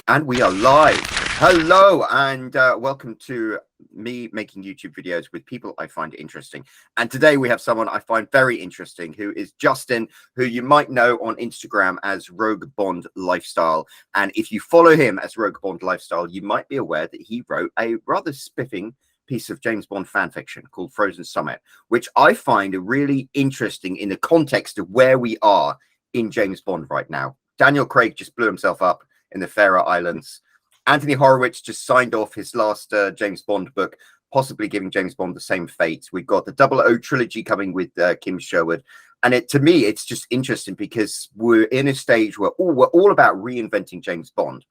And we are live. Hello, and welcome to me making YouTube videos with people I find interesting. And today we have someone I find very interesting, who is Justin, who you might know on Instagram as Rogue Bond Lifestyle. And if you follow him as Rogue Bond Lifestyle, you might be aware that he wrote a rather spiffing piece of James Bond fan fiction called Frozen Summit, which I find really interesting in the context of where we are in James Bond right now. Daniel Craig just blew himself up in the Faroe Islands. Anthony Horowitz just signed off his last James Bond book, possibly giving James Bond the same fate. We've got the 00 trilogy coming with Kim Sherwood. And to me, it's just interesting because we're in a stage where we're all about reinventing James Bond.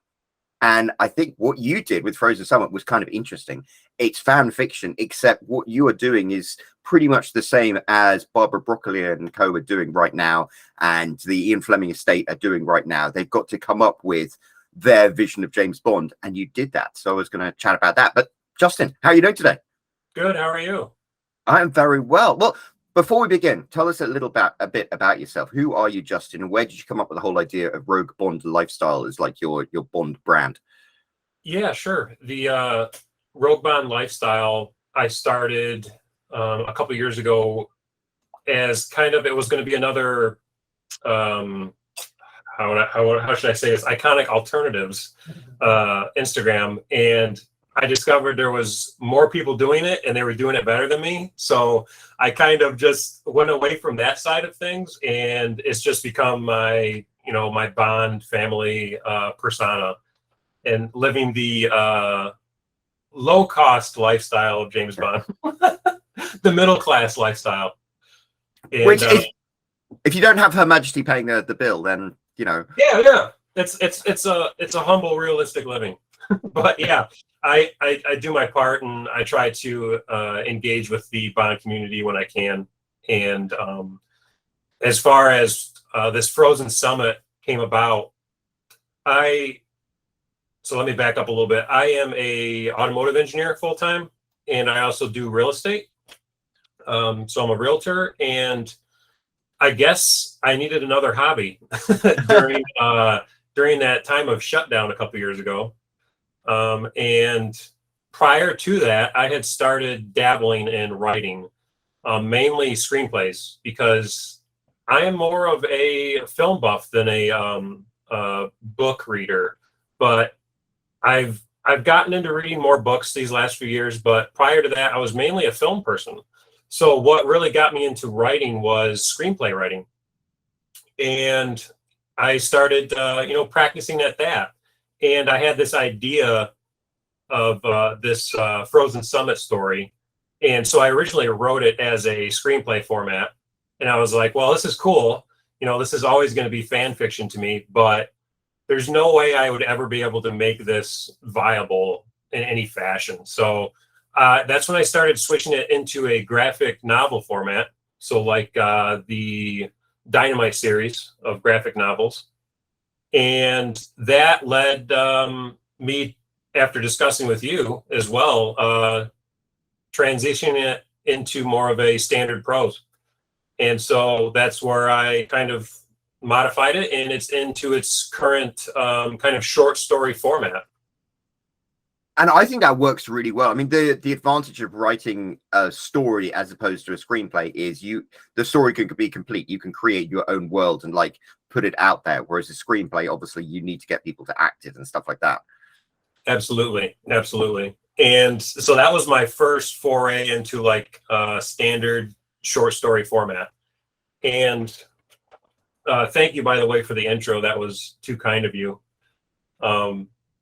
And I think what you did with Frozen Summit was kind of interesting. It's fan fiction, except what you are doing is pretty much the same as Barbara Broccoli and co are doing right now, and the Ian Fleming estate are doing right now. They've got to come up with their vision of James Bond, and you did that. So I was going to chat about that. But Justin, how are you doing today? Good. How are you? I am very well. Well, before we begin, tell us a bit about yourself. Who are you, Justin, and where did you come up with the whole idea of Rogue Bond Lifestyle as like your Bond brand? Yeah, sure. The Rogue Bond Lifestyle I started a couple years ago as kind of, it was going to be another how should I say this, iconic alternatives Instagram, and I discovered there was more people doing it and they were doing it better than me. So I kind of just went away from that side of things, and it's just become my, my Bond family persona, and living the low cost lifestyle of James Bond, the middle class lifestyle. And, which is, if you don't have Her Majesty paying the bill, then yeah, it's a humble, realistic living. But yeah, I do my part, and I try to engage with the Bond community when I can. And as far as this Frozen Summit came about, so let me back up a little bit. I am a automotive engineer full time, and I also do real estate. So I'm a realtor, and I guess I needed another hobby during that time of shutdown a couple years ago. And prior to that, I had started dabbling in writing, mainly screenplays, because I am more of a film buff than a book reader. But I've gotten into reading more books these last few years, but prior to that, I was mainly a film person. So what really got me into writing was screenplay writing. And I started, practicing at that. And I had this idea of this Frozen Summit story. And so I originally wrote it as a screenplay format. And I was like, well, this is cool. This is always going to be fan fiction to me, but there's no way I would ever be able to make this viable in any fashion. So that's when I started switching it into a graphic novel format. So like the Dynamite series of graphic novels. And that led me, after discussing with you as well, transitioning it into more of a standard prose. And so that's where I kind of modified it, and it's into its current kind of short story format. And I think that works really well. I mean, the advantage of writing a story as opposed to a screenplay is the story can be complete. You can create your own world and like put it out there. Whereas a screenplay, obviously, you need to get people to act it and stuff like that. Absolutely. And so that was my first foray into like standard short story format. And thank you, by the way, for the intro. That was too kind of you.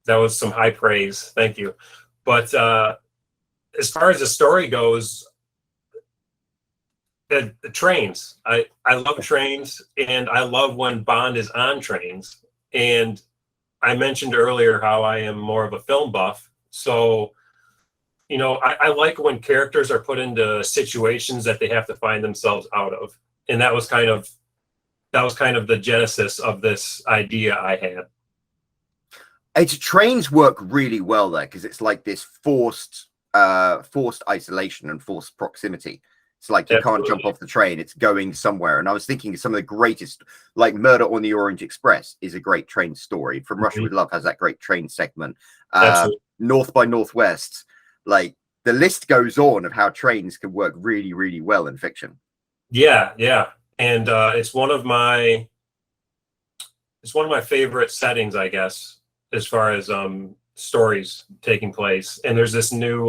That was some high praise. Thank you. But as far as the story goes, the trains. I love trains, and I love when Bond is on trains. And I mentioned earlier how I am more of a film buff. So, I like when characters are put into situations that they have to find themselves out of. And that was kind of the genesis of this idea I had. Trains work really well there because it's like this forced isolation and forced proximity. It's like you can't Absolutely. jump off the train. It's going somewhere. And I was thinking some of the greatest, like Murder on the Orient Express is a great train story. From Russia with Love has that great train segment. Absolutely. North by Northwest, like the list goes on of how trains can work really, really well in fiction. Yeah, yeah. And it's one of my favorite settings, I guess, as far as stories taking place. And there's this new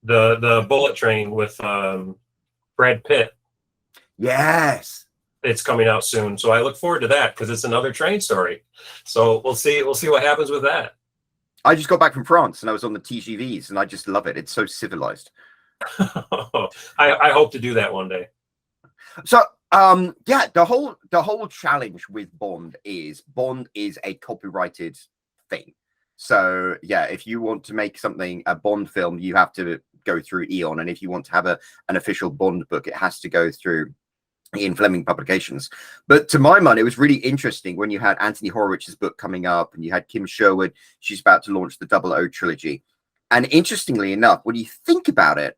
the Bullet Train with Brad Pitt. Yes. It's coming out soon, so I look forward to that because it's another train story. So we'll see what happens with that. I just got back from France and I was on the TGVs and I just love it. It's so civilized. I hope to do that one day. So yeah, the whole challenge with Bond is a copyrighted thing. So yeah, if you want to make something a Bond film, you have to go through Eon, and if you want to have an official Bond book, it has to go through Ian Fleming Publications. But to my mind, it was really interesting when you had Anthony Horowitz's book coming up, and you had Kim Sherwood. She's about to launch the 00 trilogy. And interestingly enough, when you think about it,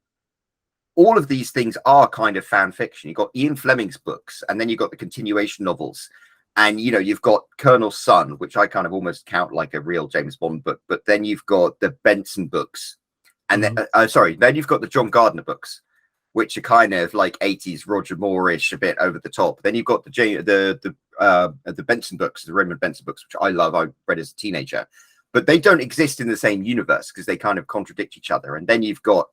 all of these things are kind of fan fiction. You've got Ian Fleming's books, and then you've got the continuation novels. And, you know, you've got Colonel's Son, which I kind of almost count like a real James Bond book. But then you've got the Benson books. And then, then you've got the John Gardner books, which are kind of like 80s Roger Moore-ish, a bit over the top. Then you've got the Benson books, the Raymond Benson books, which I love. I read as a teenager. But they don't exist in the same universe because they kind of contradict each other. And then you've got,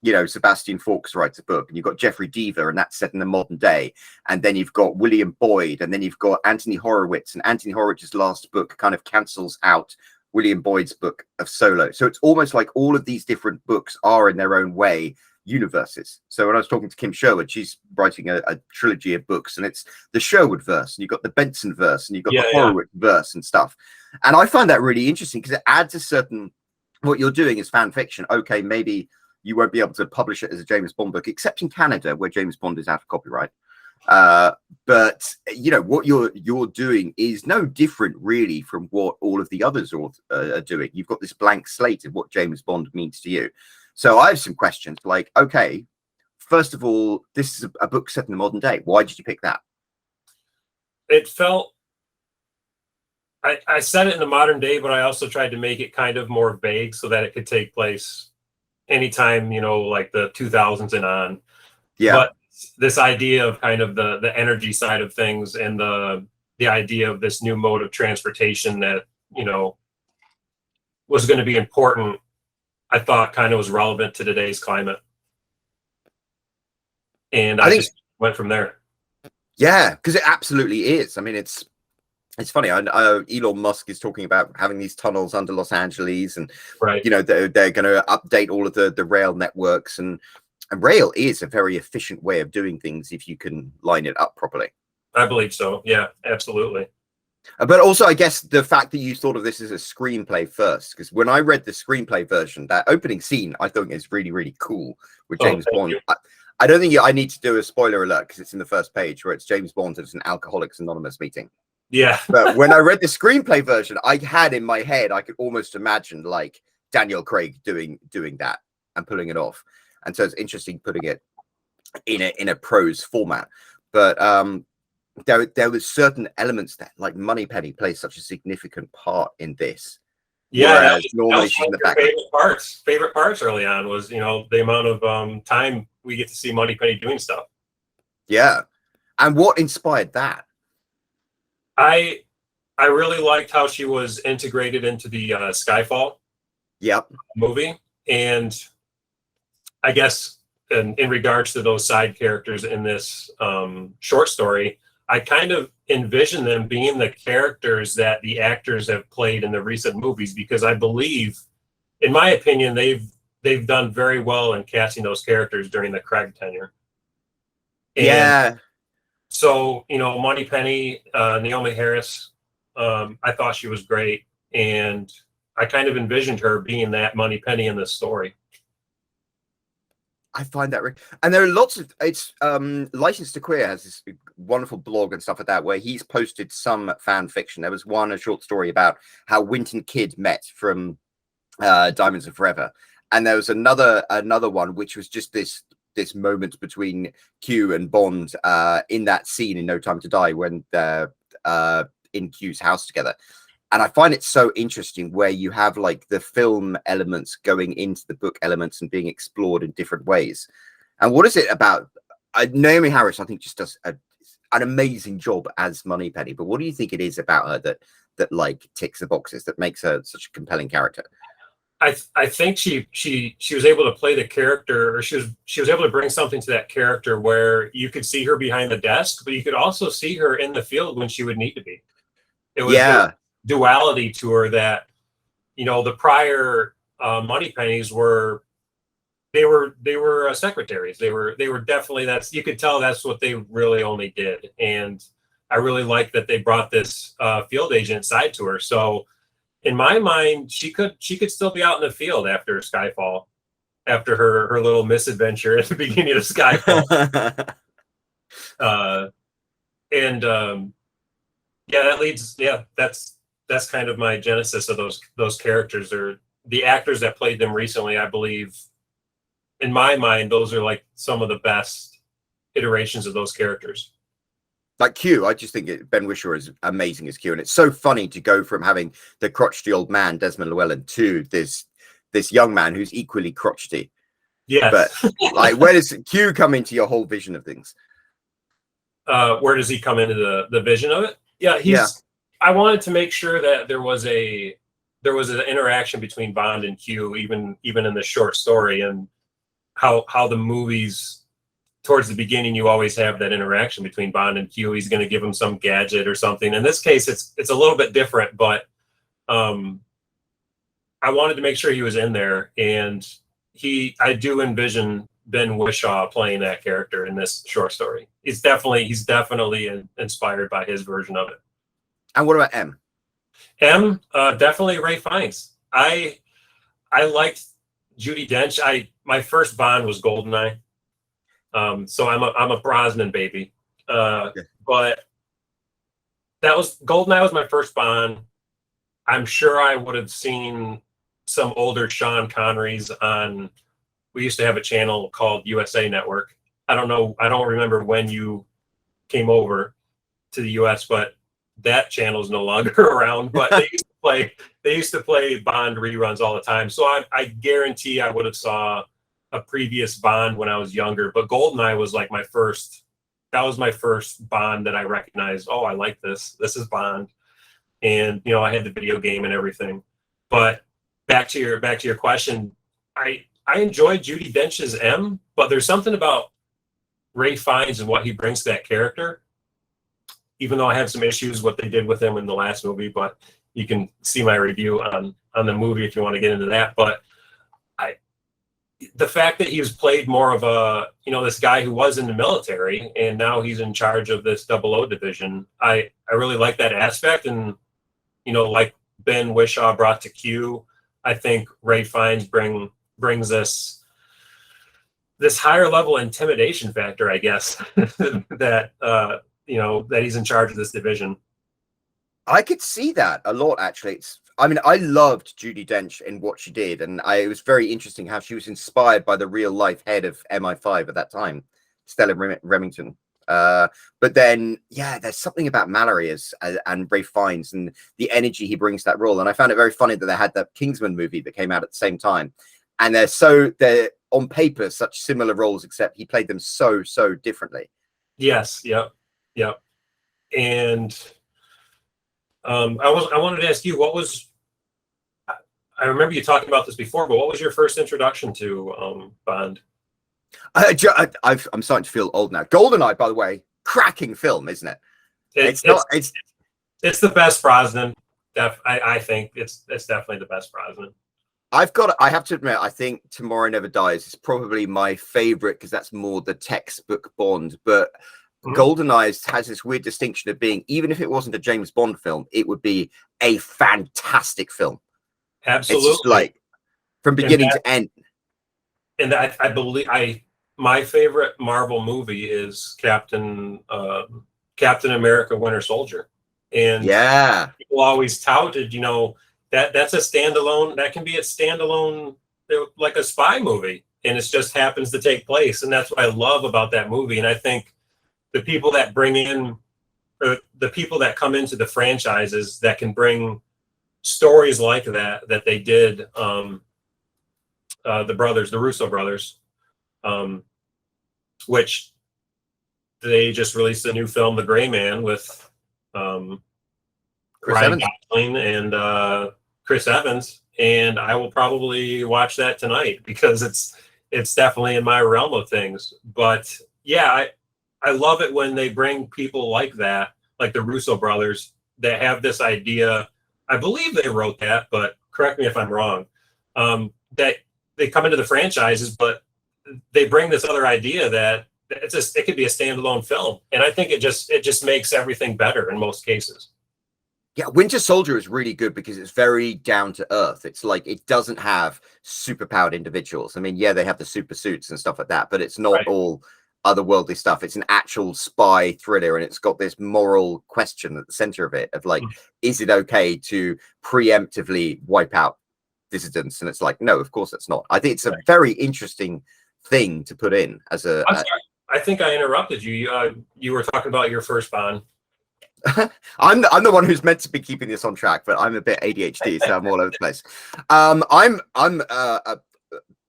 you know, Sebastian Faulks writes a book, and you've got Jeffrey Deaver, and that's set in the modern day. And then you've got William Boyd, and then you've got Anthony Horowitz, and Anthony Horowitz's last book kind of cancels out William Boyd's book of Solo. So it's almost like all of these different books are in their own way universes. So when I was talking to Kim Sherwood, she's writing a trilogy of books, and it's the Sherwood verse, and you've got the Benson verse, and you've got the Horowitz verse and stuff. And I find that really interesting because it adds a certain, what you're doing is fan fiction. Okay, maybe you won't be able to publish it as a James Bond book, except in Canada, where James Bond is out of copyright. But you know what you're doing is no different, really, from what all of the others are doing. You've got this blank slate of what James Bond means to you. So I have some questions. Like, okay, first of all, this is a book set in the modern day. Why did you pick that? It felt. I said it in the modern day, but I also tried to make it kind of more vague so that it could take place anytime, you know, like the 2000s and on. Yeah. But this idea of kind of the energy side of things, and the idea of this new mode of transportation that, you know, was going to be important, I thought kind of was relevant to today's climate. And I just went from there. Yeah, because it absolutely is. I mean, it's funny. Elon Musk is talking about having these tunnels under Los Angeles, and you know, they're going to update all of the rail networks, and rail is a very efficient way of doing things if you can line it up properly. I believe so. Yeah, absolutely. But also, I guess the fact that you thought of this as a screenplay first, because when I read the screenplay version, that opening scene I think is really, really cool with James Bond. I don't think I need to do a spoiler alert because it's in the first page where it's James Bond at an Alcoholics Anonymous meeting. Yeah. But when I read the screenplay version, I had in my head, I could almost imagine like Daniel Craig doing that and pulling it off. And so it's interesting putting it in a prose format. But there was certain elements that, like Moneypenny plays such a significant part in this. Yeah, normally she's in the back. Favorite parts early on was, you know, the amount of time we get to see Moneypenny doing stuff. Yeah. And what inspired that? I really liked how she was integrated into the Skyfall movie. And I guess in regards to those side characters in this short story, I kind of envision them being the characters that the actors have played in the recent movies, because I believe, in my opinion, they've done very well in casting those characters during the Craig tenure. And so, you know, Moneypenny, Naomi Harris, I thought she was great, and I kind of envisioned her being that Moneypenny in this story. I find that, and there are lots of, it's License to Queer has this wonderful blog and stuff like that where he's posted some fan fiction. There was a short story about how Winton Kidd met from Diamonds Are Forever, and there was another one which was just this moment between Q and Bond in that scene in No Time to Die when they're in Q's house together. And I find it so interesting where you have like the film elements going into the book elements and being explored in different ways. And what is it about Naomi Harris? I think just does an amazing job as Moneypenny. But what do you think it is about her that like ticks the boxes, that makes her such a compelling character? I think she was able to play the character, or she was able to bring something to that character where you could see her behind the desk, but you could also see her in the field when she would need to be. It was duality to her that, you know, the prior Moneypennies were secretaries. They were definitely, that's, you could tell that's what they really only did. And I really like that they brought this field agent side to her. So in my mind, she could still be out in the field after Skyfall, after her little misadventure at the beginning of Skyfall. That's kind of my genesis of those characters. Or the actors that played them recently, I believe, in my mind, those are like some of the best iterations of those characters. Like Q, I just think Ben Whishaw is amazing as Q, and it's so funny to go from having the crotchety old man Desmond Llewellyn to this young man who's equally crotchety. Yeah, but like, where does Q come into your whole vision of things? Where does he come into the vision of it? Yeah, I wanted to make sure that there was an interaction between Bond and Q, even in the short story, and how the movies, towards the beginning, you always have that interaction between Bond and Q. He's going to give him some gadget or something. In this case, it's a little bit different, but I wanted to make sure he was in there, and I do envision Ben Whishaw playing that character in this short story. He's definitely inspired by his version of it. And what about M? M, definitely Ralph Fiennes. I liked Judi Dench. My first Bond was GoldenEye. So I'm a Brosnan baby. But GoldenEye was my first Bond. I'm sure I would have seen some older Sean Connerys on, we used to have a channel called USA Network. I don't remember when you came over to the US, but that channel is no longer around. But they used to play Bond reruns all the time. So I guarantee I would have saw a previous Bond when I was younger, but GoldenEye was like that was my first Bond that I recognized. Oh, I like this. This is Bond. And, you know, I had the video game and everything. But back to your question, I enjoyed Judi Dench's M, but there's something about Ralph Fiennes and what he brings to that character. Even though I had some issues what they did with him in the last movie, but you can see my review on the movie if you want to get into that. But the fact that he was played more of a, you know, this guy who was in the military and now he's in charge of this 00 division, I really like that aspect. And, you know, like Ben Whishaw brought to Q, I think Ralph Fiennes brings this higher level intimidation factor, I guess, that you know, that he's in charge of this division. I could see that a lot, actually. I loved Judi Dench in what she did, and it was very interesting how she was inspired by the real life head of MI5 at that time, Stella Remington. But then, yeah, there's something about Mallory and Ralph Fiennes and the energy he brings to that role. And I found it very funny that they had that Kingsman movie that came out at the same time, and they're on paper such similar roles, except he played them so differently. Yes. Yep. And I wanted to ask you, I remember you talking about this before, but what was your first introduction to Bond? I'm starting to feel old now. GoldenEye, by the way, cracking film, isn't it? It's the best Brosnan. I think it's definitely the best Brosnan. I have to admit, I think Tomorrow Never Dies is probably my favorite because that's more the textbook Bond. But GoldenEye has this weird distinction of being, even if it wasn't a James Bond film, it would be a fantastic film. Absolutely. It's just like from beginning to end. And I believe my favorite Marvel movie is Captain America: Winter Soldier. And yeah, people always touted, you know, that's a standalone. That can be a standalone like a spy movie, and it just happens to take place, and that's what I love about that movie. And I think the people that bring in, or the people that come into the franchises that can bring stories like that they did, the Russo brothers, which they just released a new film, The Gray Man, with Chris Ryan Evans. Gosling and Chris Evans, and I will probably watch that tonight because it's definitely in my realm of things. But yeah, I love it when they bring people like that, like the Russo brothers, that have this idea. I believe they wrote that, but correct me if I'm wrong. That they come into the franchises, but they bring this other idea that it could be a standalone film, and I think it just makes everything better in most cases. Yeah, Winter Soldier is really good because it's very down to earth. It's like it doesn't have superpowered individuals. I mean, yeah, they have the super suits and stuff like that, but it's not Right. all otherworldly stuff. It's an actual spy thriller, and it's got this moral question at the center of it of like, is it okay to preemptively wipe out dissidents? And it's like, no, of course it's not. I think it's a very interesting thing to put in as a. I'm sorry. I think I interrupted you. You were talking about your first Bond. I'm the one who's meant to be keeping this on track, but I'm a bit ADHD, so I'm all over the place. I'm a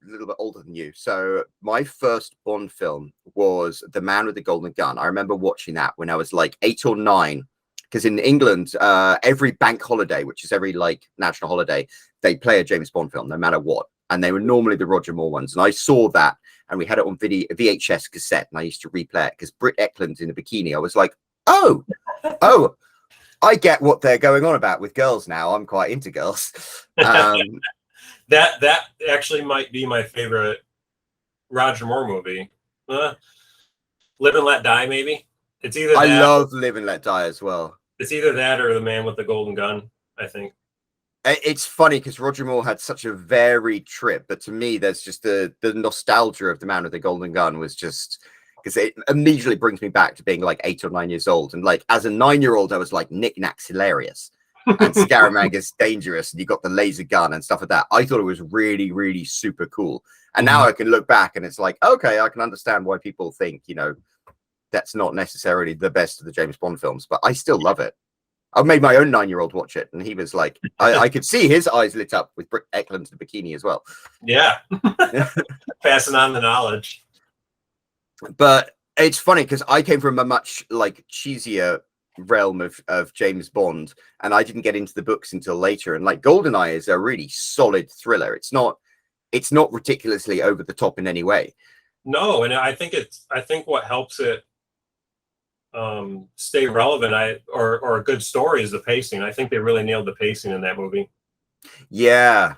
little bit older than you, so my first Bond film was The Man with the Golden Gun. I remember watching that when I was like 8 or 9, because in England, every bank holiday, which is every like national holiday, they play a James Bond film, no matter what, and they were normally the Roger Moore ones. And I saw that, and we had it on VHS cassette, and I used to replay it because Britt Eklund's in a bikini. I was like, oh, I get what they're going on about with girls now. I'm quite into girls. That actually might be my favorite Roger Moore movie. Live and Let Die, maybe. It's either I that, love Live and Let Die as well. it's either that or The Man with the Golden Gun, I think. It's funny because Roger Moore had such a varied trip, but to me, there's just the nostalgia of The Man with the Golden Gun was just because it immediately brings me back to being like 8 or 9 years old. And like as a 9-year-old, I was like, Knick Knack's hilarious and Scaramouche's dangerous, and you got the laser gun and stuff like that. I thought it was really, really super cool. And now I can look back and it's like, okay, I can understand why people think, you know, that's not necessarily the best of the James Bond films, but I still love it. I made my own 9-year-old watch it, and he was like, I could see his eyes lit up with Britt Eklund's bikini as well. Yeah. Passing on the knowledge. But it's funny because I came from a much like cheesier realm of James Bond, and I didn't get into the books until later. And like GoldenEye is a really solid thriller. It's not ridiculously over the top in any way. No, and I think what helps it stay relevant or a good story is the pacing. I think they really nailed the pacing in that movie. Yeah.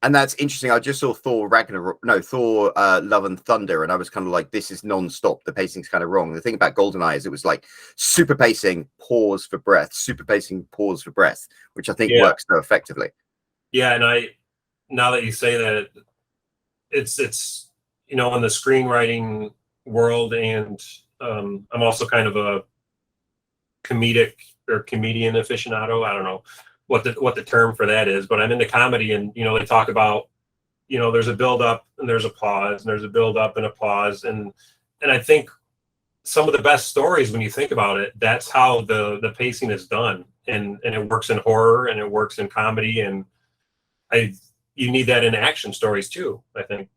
And that's interesting. I just saw Thor Love and Thunder, and I was kind of like, this is non-stop. The pacing's kind of wrong. The thing about GoldenEye is it was like super pacing, pause for breath, super pacing, pause for breath, which I think works so effectively. Yeah, and now that you say that, it's you know, in the screenwriting world, and I'm also kind of a comedian aficionado. I don't know what the term for that is, but I'm into comedy, and you know, they talk about, you know, there's a build up and there's a pause, and there's a build up and a pause, and I think some of the best stories, when you think about it, that's how the pacing is done, and it works in horror and it works in comedy, and you need that in action stories too, I think.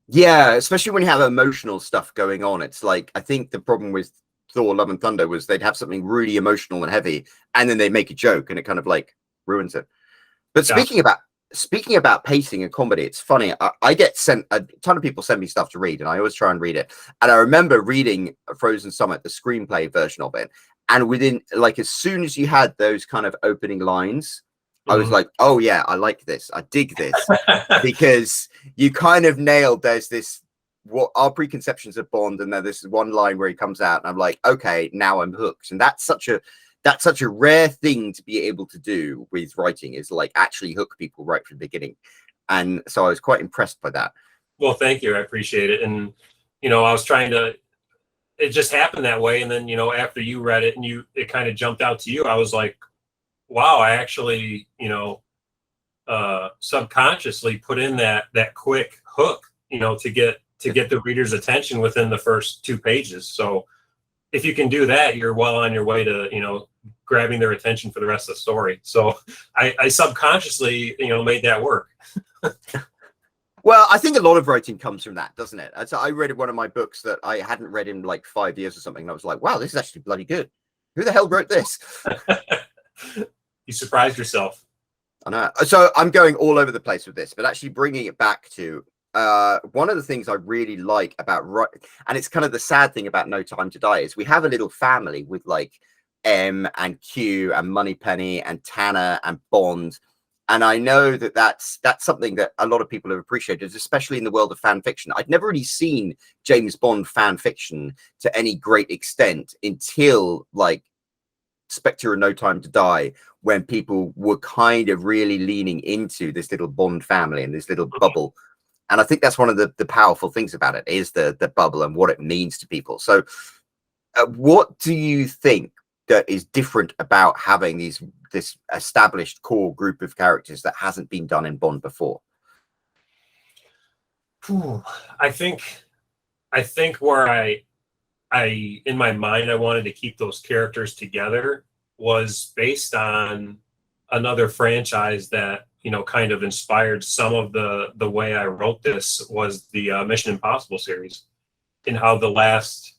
Yeah, especially when you have emotional stuff going on. It's like, I think the problem with Thor Love and Thunder was they'd have something really emotional and heavy, and then they make a joke and it kind of like ruins it. But speaking about pacing and comedy, it's funny. I get sent a ton of people send me stuff to read, and I always try and read it. And I remember reading Frozen Summit, the screenplay version of it, and within like as soon as you had those kind of opening lines, I was like, oh yeah, I like this. I dig this because you kind of nailed. There's this what our preconceptions of Bond, and then this is one line where he comes out, and I'm like, okay, now I'm hooked. And that's such a rare thing to be able to do with writing, is like actually hook people right from the beginning. And so I was quite impressed by that. Well, thank you. I appreciate it. And you know, I was trying to. It just happened that way, and then you know, after you read it and it kind of jumped out to you, I was like, wow, I actually, you know, subconsciously put in that quick hook, to get the reader's attention within the first 2 pages. So if you can do that, you're well on your way to, grabbing their attention for the rest of the story. So I subconsciously, made that work. Well, I think a lot of writing comes from that, doesn't it? So I read one of my books that I hadn't read in like 5 years or something, and I was like, wow, this is actually bloody good. Who the hell wrote this? You surprised yourself. I know. So I'm going all over the place with this, but actually bringing it back to one of the things I really like about and it's kind of the sad thing about No Time to Die, is we have a little family with like M and Q and Moneypenny and Tanner and Bond. And I know that that's something that a lot of people have appreciated, especially in the world of fan fiction. I'd never really seen James Bond fan fiction to any great extent until like Spectre and No Time to Die, when people were kind of really leaning into this little Bond family and this little bubble. And I think that's one of the powerful things about it, is the bubble and what it means to people. So what do you think that is different about having this established core group of characters that hasn't been done in Bond before? I think where I in my mind I wanted to keep those characters together was based on another franchise that kind of inspired some of the way I wrote this, was the Mission Impossible series, and how the last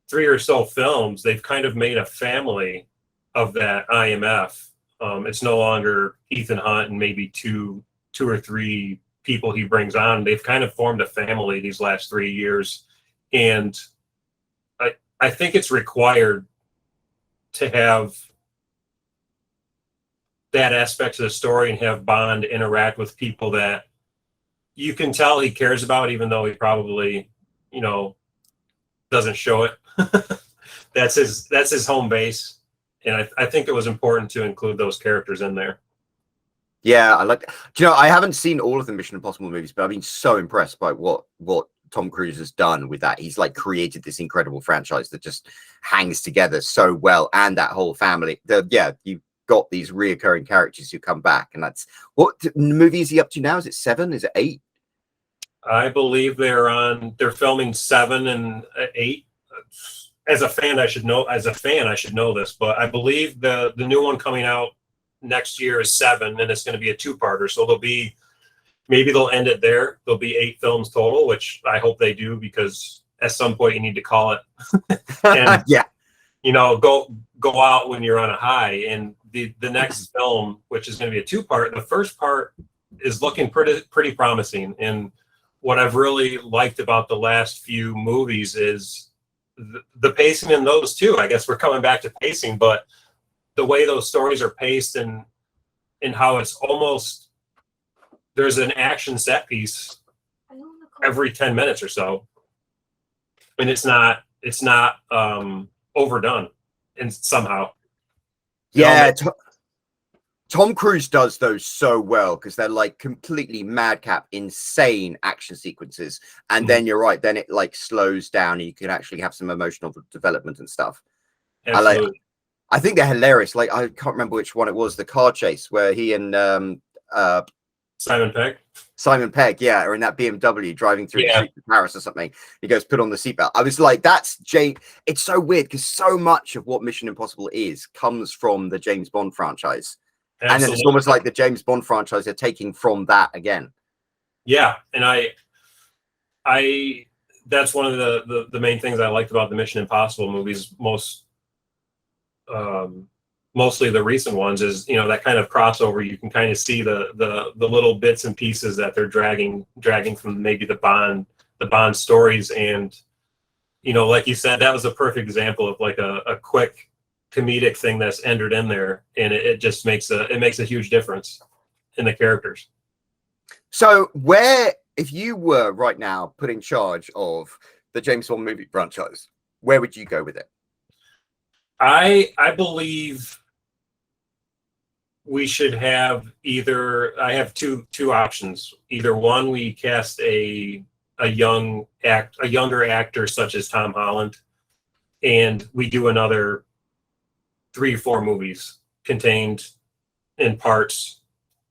3 or so films, they've kind of made a family of that IMF. It's no longer Ethan Hunt and maybe two or three people he brings on. They've kind of formed a family these last 3 years. And I think it's required to have that aspect of the story and have Bond interact with people that you can tell he cares about, even though he probably, doesn't show it. That's his home base. And I think it was important to include those characters in there. Yeah, I like. Do you know, I haven't seen all of the Mission Impossible movies, but I've been so impressed by what Tom Cruise has done with that. He's like created this incredible franchise that just hangs together so well, and that whole family. You've got these reoccurring characters who come back, and that's what movie is he up to now? Is it 7? Is it 8? I believe they're filming 7 and 8. As a fan, I should know this, but I believe the new one coming out next year is 7, and it's going to be a 2-parter. So maybe they'll end it there. There'll be 8 films total, which I hope they do, because at some point you need to call it. And, go out when you're on a high. And the next film, which is going to be a 2-part, the first part is looking pretty promising. And what I've really liked about the last few movies is the pacing in those too. I guess we're coming back to pacing, but the way those stories are paced and how it's almost, there's an action set piece every 10 minutes or so. And it's not overdone and somehow. Yeah. Tom Cruise does those so well, because they're like completely madcap, insane action sequences. And then you're right, then it like slows down and you can actually have some emotional development and stuff. Absolutely. I think they're hilarious. Like, I can't remember which one it was, the car chase where he and Simon Pegg, yeah, are in that BMW driving through the streets of Paris or something. He goes, put on the seatbelt. I was like, it's so weird, because so much of what Mission Impossible comes from the James Bond franchise. Absolutely. And then it's almost like the James Bond franchise are taking from that again. Yeah, and I that's one of the main things I liked about the Mission Impossible movies, mostly the recent ones, is that kind of crossover. You can kind of see the little bits and pieces that they're dragging from maybe the Bond stories. And like you said, that was a perfect example of like a quick comedic thing that's entered in there, and it just makes a huge difference in the characters. So if you were right now put in charge of the James Bond movie franchise, where would you go with it? I believe we should have I have two options. Either one, we cast a younger actor such as Tom Holland, and we do another 3 or 4 movies contained in parts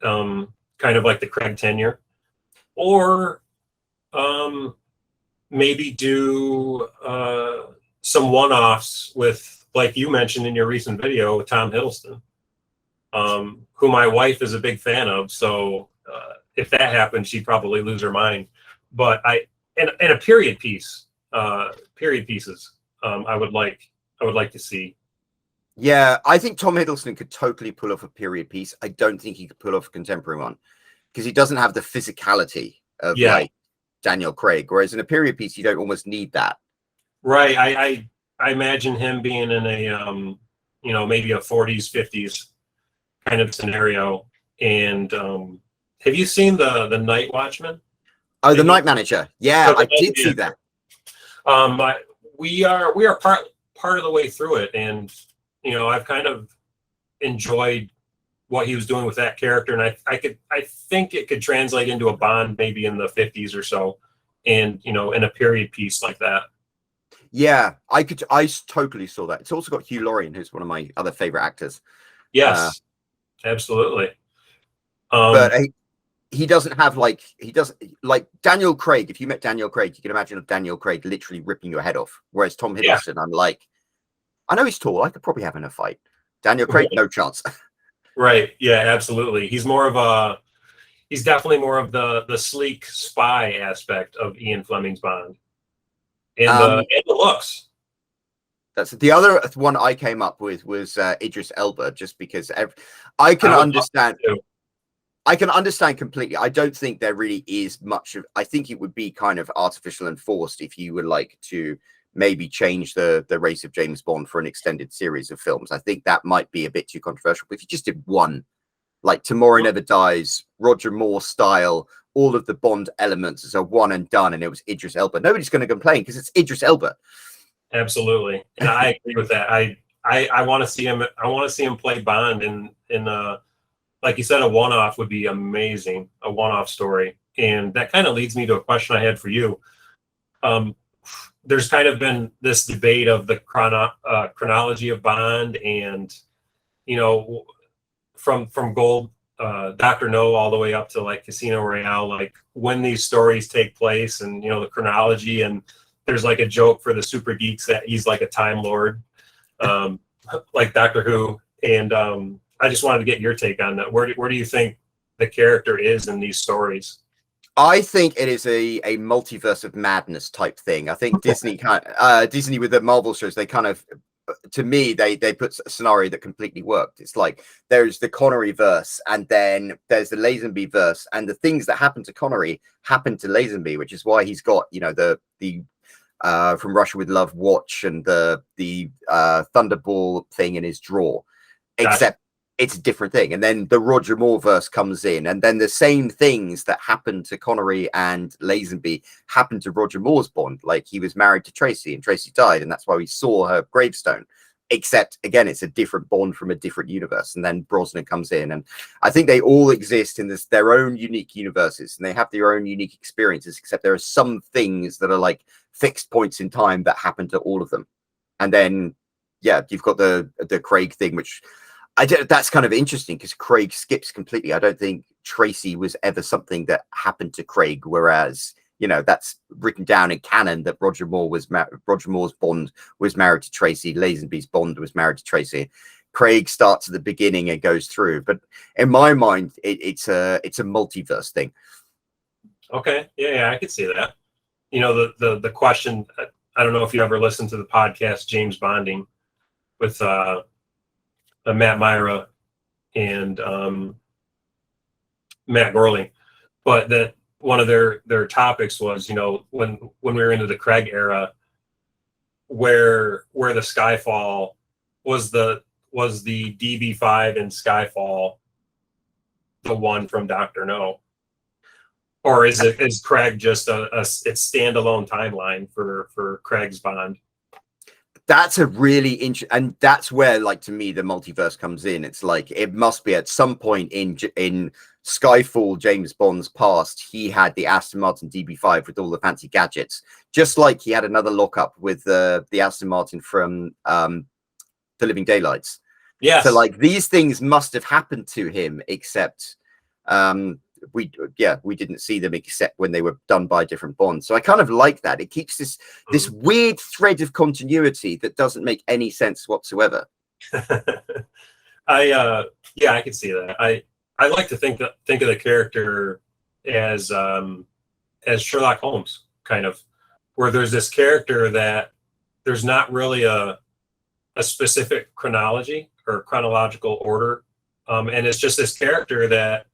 kind of like the Craig tenure, or maybe do some one-offs with, like you mentioned in your recent video, Tom Hiddleston, who my wife is a big fan of. So if that happened, she'd probably lose her mind. But and a period piece, period pieces, I would like to see. Yeah, I think Tom Hiddleston could totally pull off a period piece. I don't think he could pull off a contemporary one because he doesn't have the physicality of like Daniel Craig. Whereas in a period piece, you don't almost need that. Right. I imagine him being in a you know, maybe a 40s, 50s kind of scenario. And have you seen the Night Watchman? Oh, the Night Manager. Yeah, I did see that. We are part of the way through it, and you know, I've kind of enjoyed what he was doing with that character, and I think it could translate into a Bond maybe in the 50s or so, and you know, in a period piece like that. Yeah, I totally saw that. It's also got Hugh Laurie, who's one of my other favorite actors. Yes, absolutely. But he doesn't have like Daniel Craig. If you met Daniel Craig, you can imagine Daniel Craig literally ripping your head off. Whereas Tom Hiddleston, I'm like, I know he's tall. I could probably have in a fight. Daniel Craig, no chance. Right. Yeah, absolutely. He's definitely more of the sleek spy aspect of Ian Fleming's Bond. And the looks. That's the other one I came up with was Idris Elba, just because I can understand. I can understand completely. I don't think there really is much of. I think it would be kind of artificial and forced if you would like to maybe change the race of James Bond for an extended series of films. I think that might be a bit too controversial. But if you just did one, like Tomorrow Never Dies, Roger Moore style, all of the Bond elements as a one and done, and it was Idris Elba, nobody's going to complain because it's Idris Elba. Absolutely, and I agree with that. I want to see him. I want to see him play Bond in like you said, a one-off would be amazing. A one-off story, and that kind of leads me to a question I had for you. There's kind of been this debate of the chronology of Bond, and you know, from Gold, Dr. No, all the way up to like Casino Royale, like when these stories take place, and you know, the chronology. And there's like a joke for the super geeks that he's like a Time Lord, like Doctor Who. And I just wanted to get your take on that. Where do you think the character is in these stories? I think it is a multiverse of madness type thing. I think Disney Disney with the Marvel shows, they kind of, to me, they put a scenario that completely worked. It's like there's the Connery verse, and then there's the Lazenby verse, and the things that happen to Connery happen to Lazenby, which is why he's got, you know, the From Russia with Love watch and the Thunderball thing in his drawer, except it's a different thing. And then the Roger Moore verse comes in, and then the same things that happened to Connery and Lazenby happened to Roger Moore's Bond. Like he was married to Tracy, and Tracy died, and that's why we saw her gravestone. Except again, it's a different Bond from a different universe. And then Brosnan comes in, and I think they all exist in their own unique universes, and they have their own unique experiences. Except there are some things that are like fixed points in time that happen to all of them. And then yeah, you've got the Craig thing, which that's kind of interesting because Craig skips completely. I don't think Tracy was ever something that happened to Craig, whereas, you know, that's written down in canon that Roger Moore's Bond was married to Tracy. Lazenby's Bond was married to Tracy. Craig starts at the beginning and goes through, but in my mind, it's a multiverse thing. Okay, yeah, I could see that. You know, the question. I don't know if you ever listened to the podcast James Bonding with Matt Myra and Matt Gorley, but that one of their topics was, you know, when we were into the Craig era, where the Skyfall was the DB5 in Skyfall the one from Dr. No, or is Craig just it's standalone timeline for Craig's Bond? That's a really interesting, and that's where, like, to me, the multiverse comes in. It's like it must be at some point in Skyfall, James Bond's past, he had the Aston Martin DB5 with all the fancy gadgets, just like he had another lockup with the Aston Martin from The Living Daylights. Yes. So like these things must have happened to him, except We didn't see them except when they were done by different Bonds. So I kind of like that. It keeps this weird thread of continuity that doesn't make any sense whatsoever. I can see that. I like to think of the character as Sherlock Holmes, kind of, where there's this character that there's not really a specific chronology or chronological order, and it's just this character that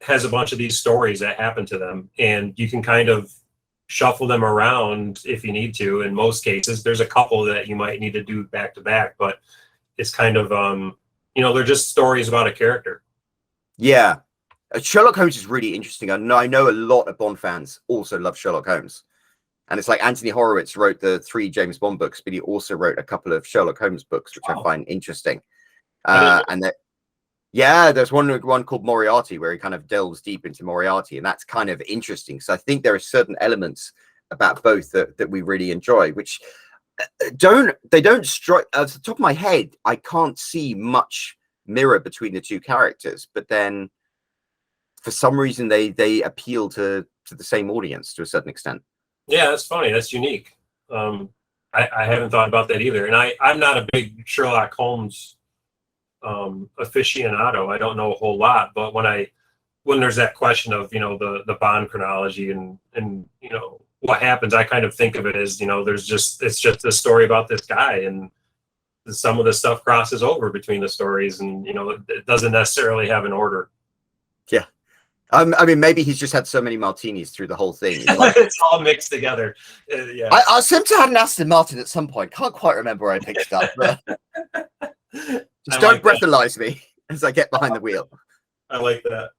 has a bunch of these stories that happen to them, and you can kind of shuffle them around if you need to. In most cases, there's a couple that you might need to do back to back, but it's kind of they're just stories about a character. Yeah, Sherlock Holmes is really interesting. I know a lot of Bond fans also love Sherlock Holmes, and it's like Anthony Horowitz wrote the 3 James Bond books, but he also wrote a couple of Sherlock Holmes books, which I find interesting. And that, yeah, there's one called Moriarty, where he kind of delves deep into Moriarty, and that's kind of interesting. So I think there are certain elements about both that we really enjoy, which don't strike at the top of my head. I can't see much mirror between the two characters, but then for some reason they appeal to the same audience to a certain extent. Yeah, that's funny. That's unique. I haven't thought about that either, and I'm not a big Sherlock Holmes aficionado. I don't know a whole lot, but when there's that question of the Bond chronology and what happens, I kind of think of it as it's just a story about this guy, and some of the stuff crosses over between the stories, and it doesn't necessarily have an order. Yeah. I mean, maybe he's just had so many martinis through the whole thing. It's all mixed together. Yeah. I seem to have an Aston Martin at some point. Can't quite remember where I picked it up. But just don't breathalyze me as I get behind the wheel. I like that.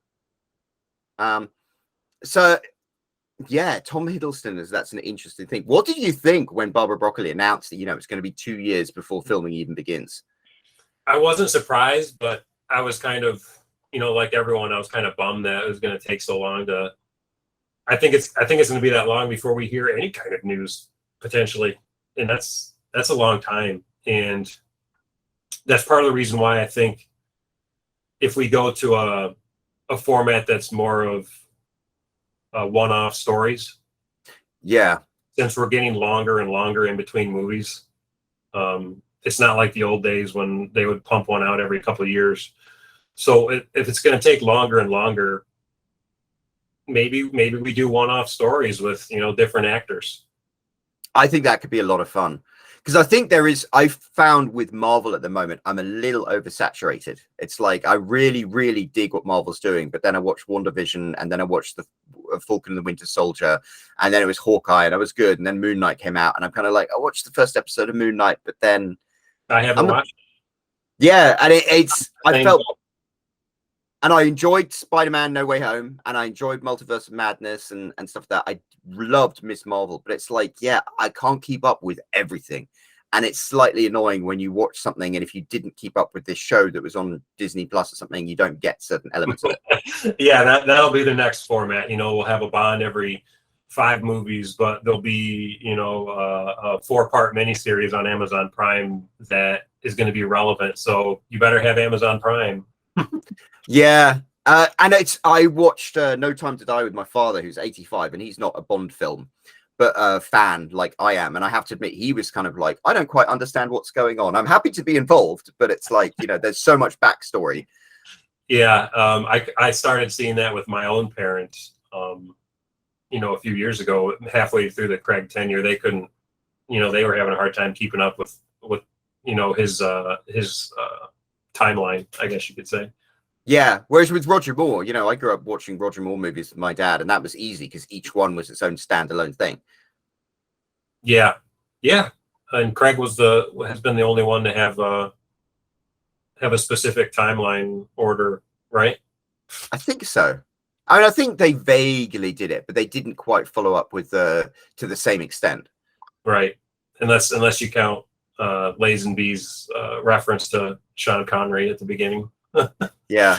So yeah, Tom Hiddleston, that's an interesting thing. What did you think when Barbara Broccoli announced that it's going to be 2 years before filming even begins? I wasn't surprised, but I was kind of like everyone, I was kind of bummed that it was going to take so long to. I think it's going to be that long before we hear any kind of news potentially, and that's a long time, and that's part of the reason why I think if we go to a format that's more of one-off stories, yeah, since we're getting longer and longer in between movies, it's not like the old days when they would pump one out every couple of years. So if it's going to take longer and longer, maybe we do one-off stories with different actors. I think that could be a lot of fun, because I think I've found with Marvel at the moment, I'm a little oversaturated. It's like I really, really dig what Marvel's doing, but then I watched WandaVision, and then I watched the Falcon and the Winter Soldier, and then it was Hawkeye, and I was good, and then Moon Knight came out, and I'm kind of like, I watched the first episode of Moon Knight, but then I haven't watched. Yeah, and I felt. And I enjoyed Spider-Man No Way Home, and I enjoyed Multiverse of Madness and stuff like that. I loved Miss Marvel, but it's like, yeah, I can't keep up with everything. And it's slightly annoying when you watch something, and if you didn't keep up with this show that was on Disney Plus or something, you don't get certain elements of it. Yeah, that'll be the next format. We'll have a Bond every 5 movies, but there'll be, a 4-part miniseries on Amazon Prime that is going to be relevant. So you better have Amazon Prime. Yeah, and I watched No Time to Die with my father, who's 85, and he's not a Bond film, but a fan like I am. And I have to admit, he was kind of like, I don't quite understand what's going on. I'm happy to be involved, but it's like, there's so much backstory. Yeah, I started seeing that with my own parents, a few years ago, halfway through the Craig tenure. They couldn't, they were having a hard time keeping up with his timeline, I guess you could say. Yeah, whereas with Roger Moore, I grew up watching Roger Moore movies with my dad, and that was easy because each one was its own standalone thing. Yeah, and Craig has been the only one to have a specific timeline order, right? I think so. I mean, I think they vaguely did it, but they didn't quite follow up with to the same extent. Right, unless you count Lazenby's reference to Sean Connery at the beginning. Yeah,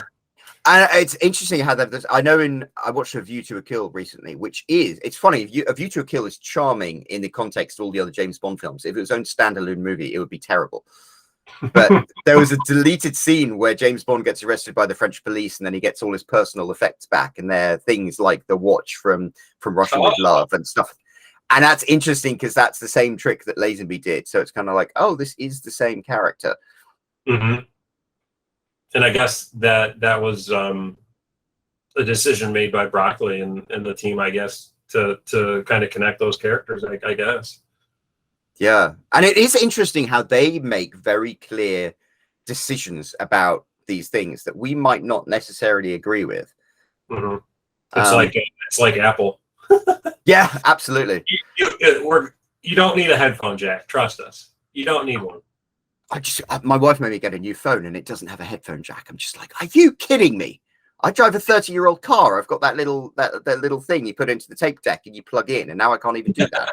and it's interesting how that. I watched A View to a Kill recently, which it's funny. A View to a Kill is charming in the context of all the other James Bond films. If it was its own standalone movie, it would be terrible. But there was a deleted scene where James Bond gets arrested by the French police, and then he gets all his personal effects back, and they're things like the watch from Russia with Love and stuff. And that's interesting because that's the same trick that Lazenby did. So it's kind of like, oh, this is the same character. Mm-hmm. And I guess that was a decision made by Broccoli and the team, I guess, to kind of connect those characters, I guess. Yeah. And it is interesting how they make very clear decisions about these things that we might not necessarily agree with. Mm-hmm. It's like Apple. Yeah, absolutely. You don't need a headphone jack. Trust us. You don't need one. My wife made me get a new phone and it doesn't have a headphone jack. I'm just like, are you kidding me? I drive a 30-year-old car. I've got that little thing you put into the tape deck and you plug in, and now I can't even do that.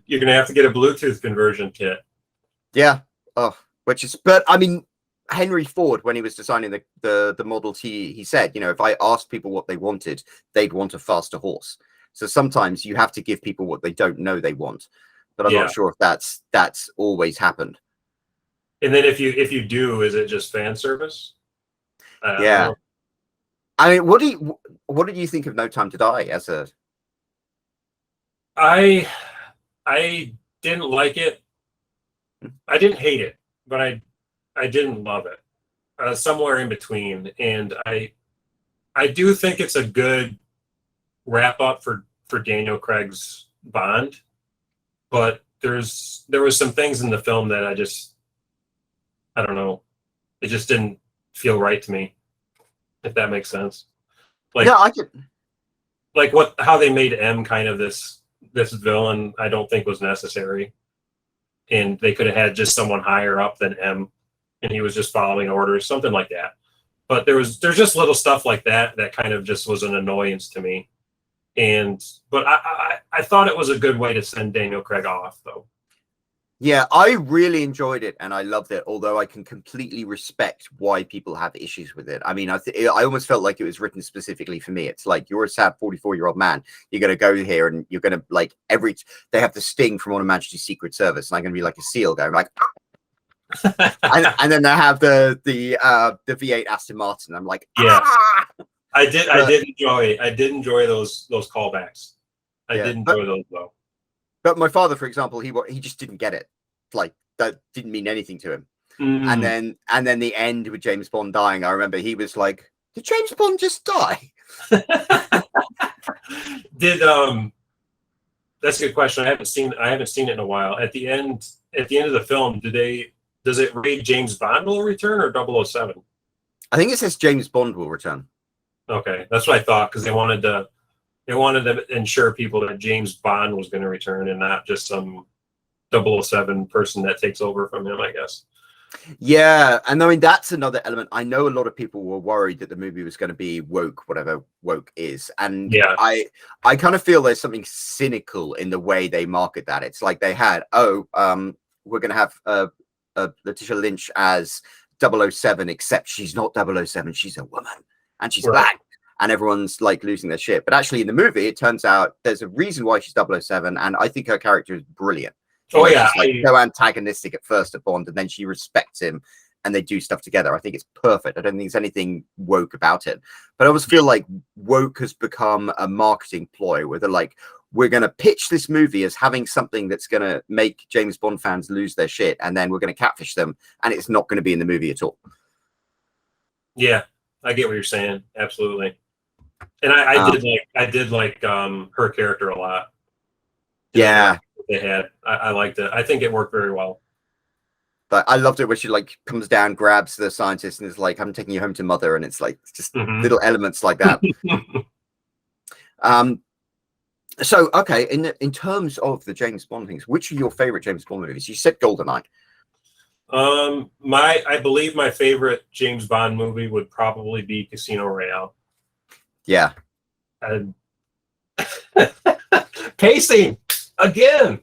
You're gonna have to get a Bluetooth conversion kit. Yeah. Oh, but I mean, Henry Ford, when he was designing the Model T, he said, you know, if I asked people what they wanted, they'd want a faster horse. So sometimes you have to give people what they don't know they want. But I'm not sure if that's always happened. And then if you do, is it just fan service? Yeah. I mean, what did you think of No Time to Die as a? I didn't like it. I didn't hate it, but I didn't love it. Somewhere in between, and I do think it's a good wrap up for Daniel Craig's Bond, but there was some things in the film that I don't know, it just didn't feel right to me, if that makes sense. Like, yeah, I could. Like how they made M kind of this villain, I don't think was necessary, and they could have had just someone higher up than M, and he was just following orders, something like that. But there's just little stuff like that kind of just was an annoyance to me. But I thought it was a good way to send Daniel Craig off, though. Yeah, I really enjoyed it and I loved it, although I can completely respect why people have issues with it. I mean, I almost felt like it was written specifically for me. It's like, you're a sad 44-year-old man. You're going to go here and you're going to, like, they have the sting from On Her Majesty's Secret Service, and I'm going to be like a SEAL going like, and then they have the V8 Aston Martin. I'm like, yeah. I did enjoy those callbacks. I did enjoy those though. But my father, for example, he just didn't get it. Like, that didn't mean anything to him. And then the end with James Bond dying, I remember he was like, did James Bond just die? That's a good question. I haven't seen it in a while. At the end of the film, does it read James Bond will return or 007? I think it says James Bond will return. Okay, that's what I thought, because they wanted to ensure people that James Bond was going to return and not just some 007 person that takes over from him, I guess. Yeah, and I mean, that's another element. I know a lot of people were worried that the movie was going to be woke, whatever woke is. And yeah, I kind of feel there's something cynical in the way they market that. It's like they had, we're going to have Letitia Lynch as 007, except she's not 007, she's a woman. And she's black, and everyone's like losing their shit. But actually, in the movie, it turns out there's a reason why she's 007, and I think her character is brilliant. Oh yeah, she's like so antagonistic at first at Bond, and then she respects him, and they do stuff together. I think it's perfect. I don't think there's anything woke about it. But I always feel like woke has become a marketing ploy, where they're like, we're going to pitch this movie as having something that's going to make James Bond fans lose their shit, and then we're going to catfish them, and it's not going to be in the movie at all. Yeah. I get what you're saying. Absolutely. And I did like her character a lot. Yeah. They had. I liked it. I think it worked very well. But I loved it when she like comes down, grabs the scientist, and is like, I'm taking you home to mother. And it's like just little elements like that. So okay, in terms of the James Bond things, which are your favorite James Bond movies? You said GoldenEye. I believe my favorite James Bond movie would probably be Casino Royale. Yeah. Pacing again.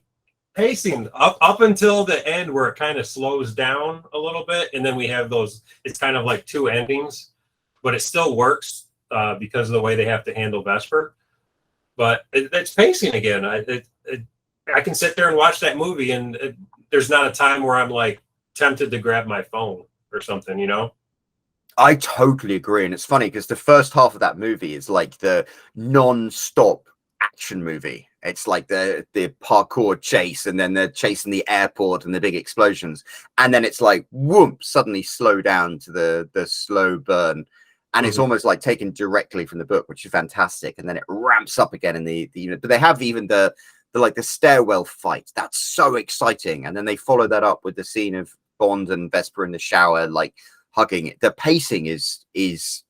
Pacing up until the end, where it kind of slows down a little bit, and then we have those. It's kind of like two endings, but it still works because of the way they have to handle Vesper. But it's pacing again. I can sit there and watch that movie, and there's not a time where I'm like tempted to grab my phone or something, you know? I totally agree. And it's funny because the first half of that movie is like the non-stop action movie. It's like the parkour chase, and then they're chasing the airport and the big explosions. And then it's like, whoop, suddenly slow down to the slow burn. And it's almost like taken directly from the book, which is fantastic. And then it ramps up again in the but they have even the like the stairwell fight. That's so exciting. And then they follow that up with the scene of Bond and Vesper in the shower, like hugging it. The pacing is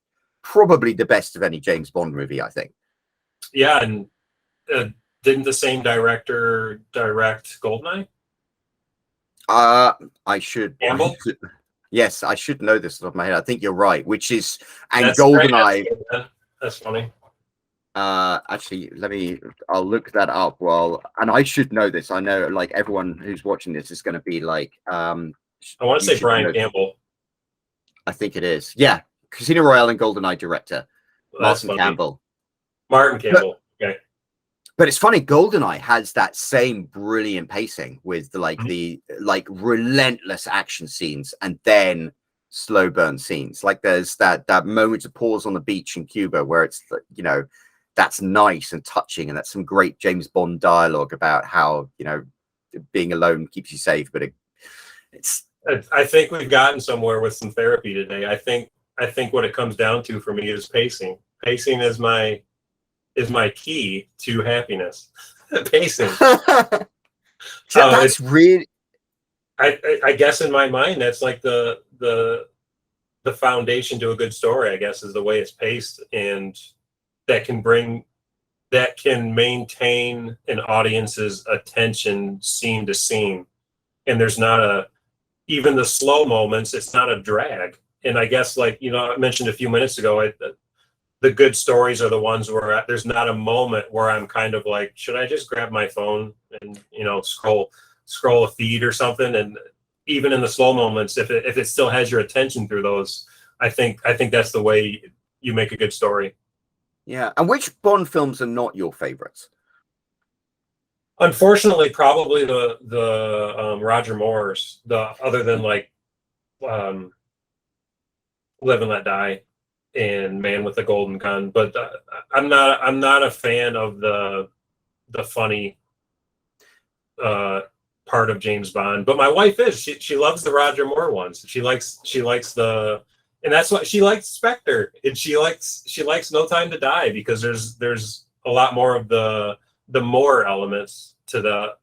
probably the best of any James Bond movie, I think. Yeah, and didn't the same director direct Goldeneye? I should. Campbell? Yes, I should know this off my head. I think you're right. Which is That's Goldeneye. That's funny. Actually, I'll look that up. And I should know this. I know, like, everyone who's watching this is going to be like, I want to say Brian Campbell. I think it is. Yeah, Casino Royale and Goldeneye director Martin Campbell. Martin Campbell. Okay. But it's funny, Goldeneye has that same brilliant pacing with the relentless action scenes and then slow burn scenes. Like there's that moment of pause on the beach in Cuba where it's, you know, that's nice and touching, and that's some great James Bond dialogue about how, you know, being alone keeps you safe. But I think we've gotten somewhere with some therapy today. I think what it comes down to for me is pacing. Pacing is my key to happiness. Pacing. That's really. I guess in my mind that's like the foundation to a good story. I guess is the way it's paced, and that can maintain an audience's attention scene to scene, and there's not even the slow moments. It's not a drag. And I guess, like, you know, I mentioned a few minutes ago, the good stories are the ones where there's not a moment where I'm kind of like, should I just grab my phone and, you know, scroll a feed or something? And even in the slow moments, if it still has your attention through those, I think that's the way you make a good story. Yeah. And which Bond films are not your favorites? Unfortunately, probably the Roger Moore's, other than like Live and Let Die and Man with the Golden Gun, but I'm not a fan of the funny part of James Bond. But my wife is. She loves the Roger Moore ones. She likes and that's what she likes Spectre, and she likes No Time to Die because there's a lot more of the Moore elements to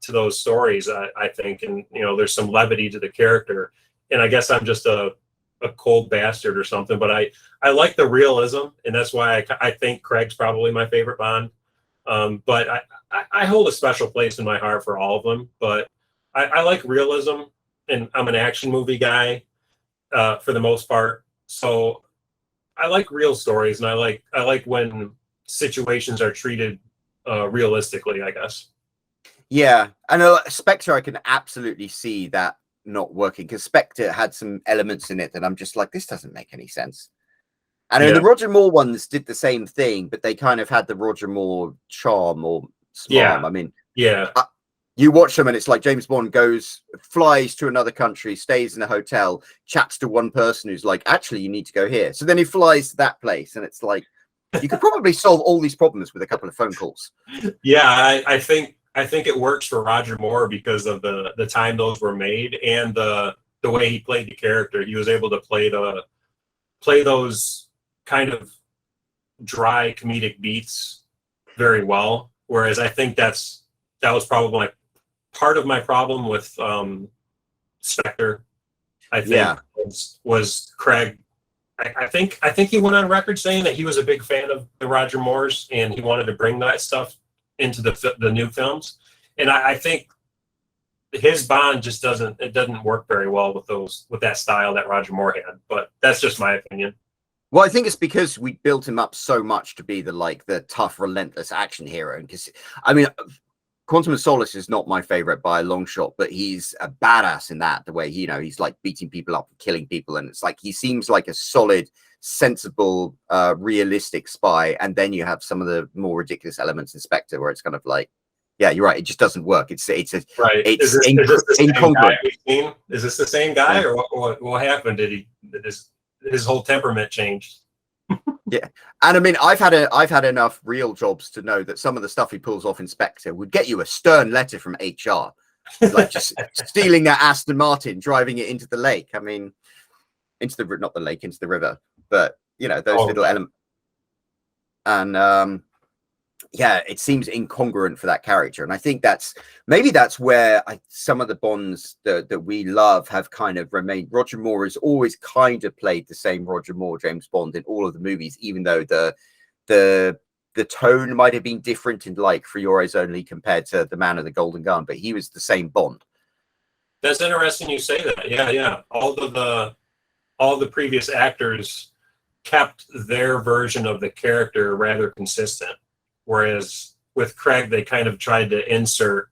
those stories, I think, and, you know, there's some levity to the character, and I guess I'm just a cold bastard or something, but I like the realism, and that's why I think Craig's probably my favorite Bond. But I hold a special place in my heart for all of them, but I like realism, and I'm an action movie guy for the most part. So I like real stories, and I like when situations are treated realistically, I guess. Yeah, and Spectre, I can absolutely see that not working, because Spectre had some elements in it that I'm just like, this doesn't make any sense. And the Roger Moore ones did the same thing, but they kind of had the Roger Moore charm or smarm. Yeah. I mean, yeah, you watch them and it's like James Bond flies to another country, stays in a hotel, chats to one person who's like, actually, you need to go here. So then he flies to that place, and it's like, you could probably solve all these problems with a couple of phone calls. Yeah, I think it works for Roger Moore because of the time those were made, and the way he played the character. He was able to play those kind of dry comedic beats very well. Whereas I think that was probably part of my problem with Spectre. I think was Craig. I think he went on record saying that he was a big fan of the Roger Moores, and he wanted to bring that stuff into the new films. And I think his Bond just doesn't work very well with that style that Roger Moore had. But that's just my opinion. Well, I think it's because we built him up so much to be the tough, relentless action hero. Because, I mean, Quantum of Solace is not my favorite by a long shot, but he's a badass in that, the way, you know, he's like beating people up and killing people. And it's like, he seems like a solid, sensible, realistic spy. And then you have some of the more ridiculous elements in Spectre where it's kind of like, yeah, you're right. It just doesn't work. It's Right. it's Is this the same guy incongruent. we've seen? Is this the same guy, Yeah. or what happened? Did his whole temperament changed? Yeah, and I mean, I've had enough real jobs to know that some of the stuff he pulls off Inspector would get you a stern letter from HR, like just stealing that Aston Martin, driving it into the lake. I mean, into the not the lake, into the river, but you know those little elements. And yeah, it seems incongruent for that character, and I think maybe that's where some of the Bonds that we love have kind of remained. Roger Moore has always kind of played the same Roger Moore James Bond in all of the movies, even though the tone might have been different in like For Your Eyes Only compared to The Man of the Golden Gun, but he was the same Bond. That's interesting you say that. Yeah. All the previous actors kept their version of the character rather consistent. Whereas with Craig, they kind of tried to insert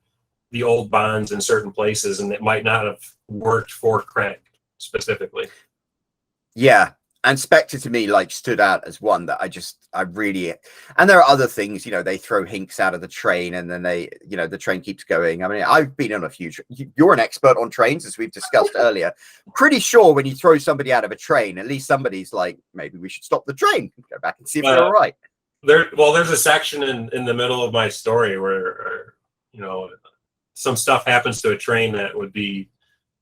the old Bonds in certain places, and it might not have worked for Craig specifically. Yeah, and Spectre to me like stood out as one that I really, and there are other things, you know, they throw Hinks out of the train and then the train keeps going. I mean, I've been on a few, you're an expert on trains, as we've discussed earlier. Pretty sure when you throw somebody out of a train, at least somebody's like, maybe we should stop the train, go back and see if they're all right. There's a section in the middle of my story where, you know, some stuff happens to a train that would be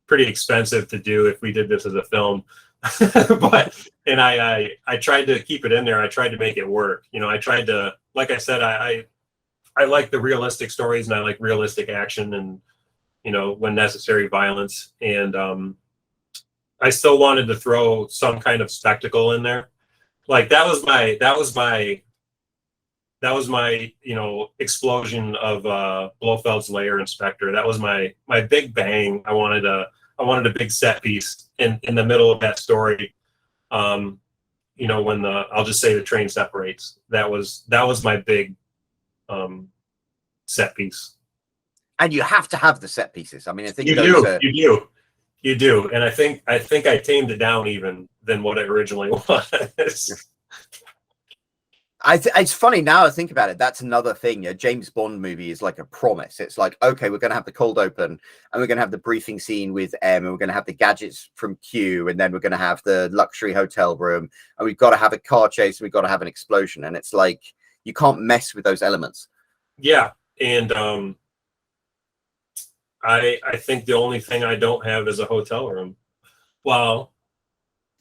pretty expensive to do if we did this as a film. And I tried to keep it in there. I tried to make it work. You know, I tried to, like I said, I like the realistic stories, and I like realistic action and, you know, when necessary, violence. And I still wanted to throw some kind of spectacle in there. Like that was my, you know, explosion of Blofeld's lair Inspector. That was my big bang. I wanted a big set piece in the middle of that story. You know, when I'll just say the train separates. That was my big set piece. And you have to have the set pieces. I mean, I think you do. And I think I tamed it down even than what it originally was. It's funny now I think about it. That's another thing. A James Bond movie is like a promise. It's like, okay, we're going to have the cold open, and we're going to have the briefing scene with M, and we're going to have the gadgets from Q, and then we're going to have the luxury hotel room, and we've got to have a car chase, and we've got to have an explosion. And it's like, you can't mess with those elements. Yeah. And I think the only thing I don't have is a hotel room. Well,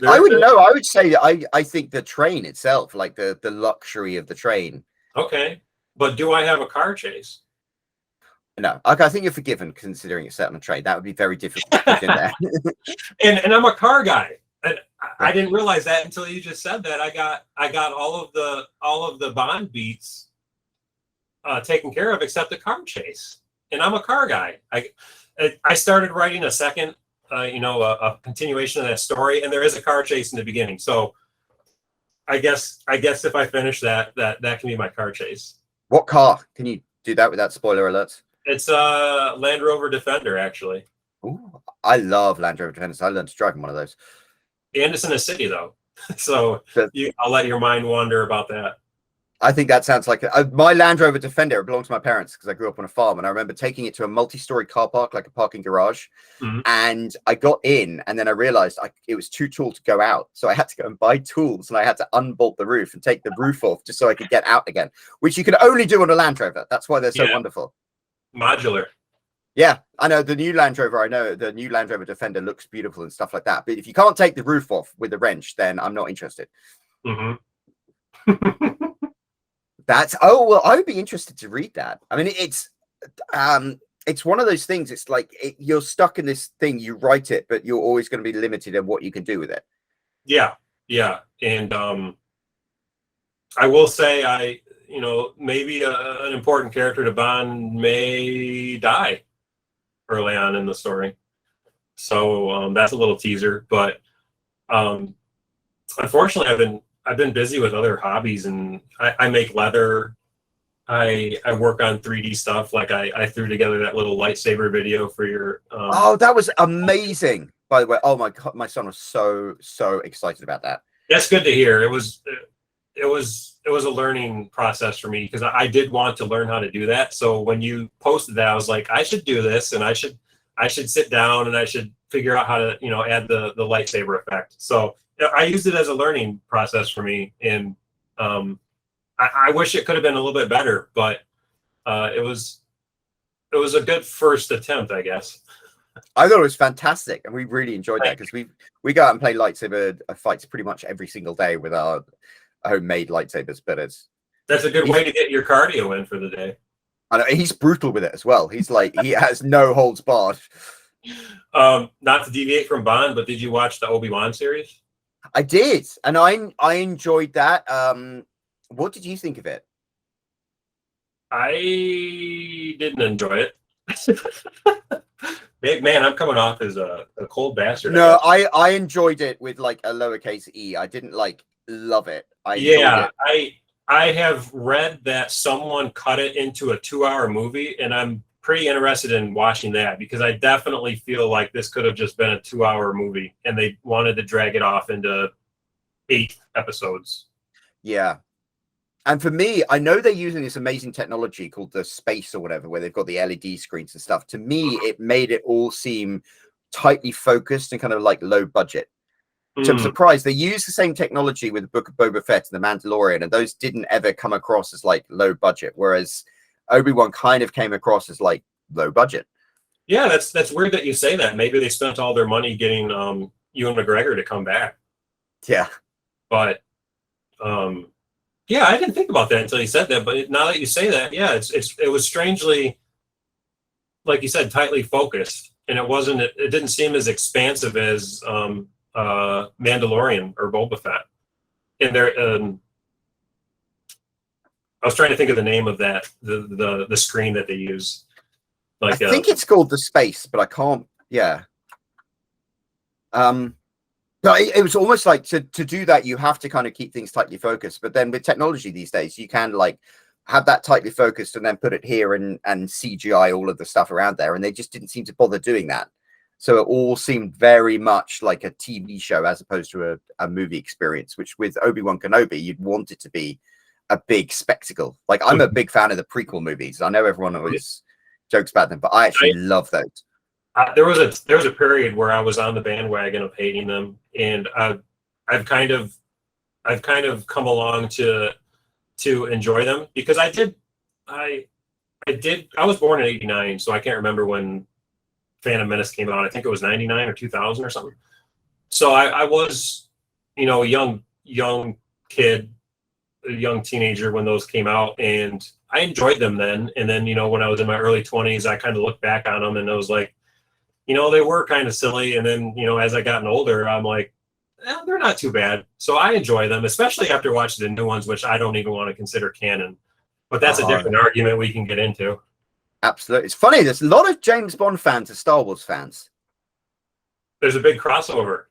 I wouldn't know. I would say I think the train itself, like the luxury of the train. Okay, but do I have a car chase? No, I think you're forgiven considering it's set on a train. That would be very difficult to put in there. and I'm a car guy. And I didn't realize that until you just said that. I got all of the Bond beats taken care of except the car chase. And I'm a car guy. I started writing a second. You know, a continuation of that story, and there is a car chase in the beginning. So I guess if I finish that can be my car chase. What car? Can you do that without spoiler alerts? It's a Land Rover Defender, actually. Ooh, I love Land Rover Defenders. I learned to drive in one of those. And it's in a city, though. So I'll let your mind wander about that. I think that sounds like my Land Rover Defender. It belonged to my parents because I grew up on a farm, and I remember taking it to a multi-story car park, like a parking garage. Mm-hmm. And I got in, and then I realized it was too tall to go out, so I had to go and buy tools, and I had to unbolt the roof and take the roof off just so I could get out again, which you can only do on a Land Rover. That's why they're so wonderful. Modular. Yeah, I know the new Land Rover. I know the new Land Rover Defender looks beautiful and stuff like that. But if you can't take the roof off with a wrench, then I'm not interested. Mm-hmm. Well, I would be interested to read that. I mean, it's one of those things. It's like you're stuck in this thing. You write it, but you're always going to be limited in what you can do with it. Yeah, and I will say, maybe an important character to Bond may die early on in the story. So that's a little teaser. But unfortunately, I've been busy with other hobbies, and I make leather. I work on 3D stuff. Like I threw together that little lightsaber video for your. Oh, that was amazing! By the way, oh my God, my son was so excited about that. That's good to hear. it was a learning process for me because I did want to learn how to do that. So when you posted that, I was like, I should do this, and I should sit down and I should figure out how to, you know, add the lightsaber effect. So I used it as a learning process for me, and I wish it could have been a little bit better, but it was a good first attempt, I guess. I thought it was fantastic, and we really enjoyed that because we go out and play lightsaber fights pretty much every single day with our homemade lightsabers. But that's a good way to get your cardio in for the day. I know, he's brutal with it as well. He's like, he has no holds barred. Not to deviate from Bond, but did you watch the Obi-Wan series? I did, and I enjoyed that. What did you think of it? I didn't enjoy it. Big man, I'm coming off as a cold bastard. No, I enjoyed it with like a lowercase e. I didn't like love it. I have read that someone cut it into a 2-hour movie, and I'm pretty interested in watching that because I definitely feel like this could have just been a 2-hour movie, and they wanted to drag it off into 8 episodes. Yeah. And for me, I know they're using this amazing technology called the space or whatever, where they've got the LED screens and stuff. To me, it made it all seem tightly focused and kind of like low budget. So I'm surprised they use the same technology with the Book of Boba Fett and the Mandalorian, and those didn't ever come across as like low budget, whereas Obi-Wan kind of came across as like low budget. Yeah, that's weird that you say that. Maybe they spent all their money getting Ewan McGregor to come back. Yeah, but yeah, I didn't think about that until you said that. But now that you say that, yeah, it was strangely, like you said, tightly focused, and it didn't seem as expansive as Mandalorian or Boba Fett. And there, I was trying to think of the name of that the screen that they use. Like I think it's called the space, but I can't. Yeah. But it was almost like to do that, you have to kind of keep things tightly focused. But then with technology these days, you can like have that tightly focused and then put it here and CGI all of the stuff around there. And they just didn't seem to bother doing that. So it all seemed very much like a TV show as opposed to a movie experience, which with Obi-Wan Kenobi, you'd want it to be a big spectacle. Like I'm a big fan of the prequel movies. I know everyone always jokes about them, but I actually love those. There was a period where I was on the bandwagon of hating them, and I've kind of come along to enjoy them because I was born in '89, so I can't remember when Phantom Menace came out. I think it was '99 or 2000 or something. So I was, you know, a young kid, a young teenager when those came out, and I enjoyed them then. And then, you know, when I was in my early 20s, I kind of looked back on them and I was like, you know, they were kind of silly. And then, you know, as I gotten older, I'm like, they're not too bad. So I enjoy them, especially after watching the new ones, which I don't even want to consider canon. But that's a different argument we can get into. Absolutely. It's funny. There's a lot of James Bond fans and Star Wars fans. There's a big crossover.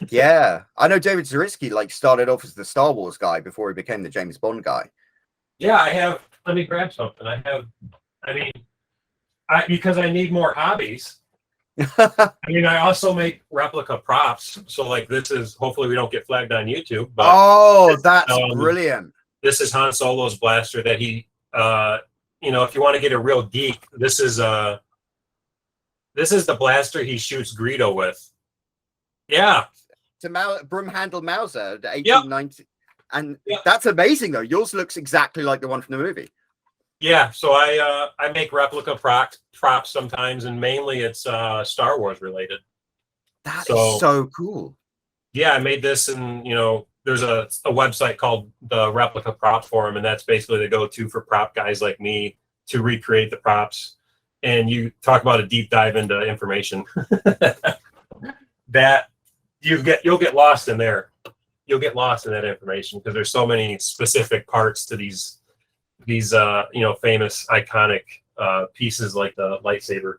Yeah. I know David Zaritsky like started off as the Star Wars guy before he became the James Bond guy. Yeah, let me grab something. Because I need more hobbies. I mean, I also make replica props. So like this is, hopefully we don't get flagged on YouTube. But that's brilliant. This is Han Solo's blaster that he, you know, if you want to get a real geek, this is the blaster he shoots Greedo with. Yeah. It's a broom-handled Mauser, the 1890. Yep. And that's amazing, though. Yours looks exactly like the one from the movie. Yeah, so I make replica props sometimes, and mainly it's Star Wars related. That is so cool. Yeah, I made this, and you know, there's a website called the Replica Props Forum, and that's basically the go-to for prop guys like me to recreate the props. And you talk about a deep dive into information that you'll get lost in there. You'll get lost in that information because there's so many specific parts to these you know, famous iconic pieces like the lightsaber.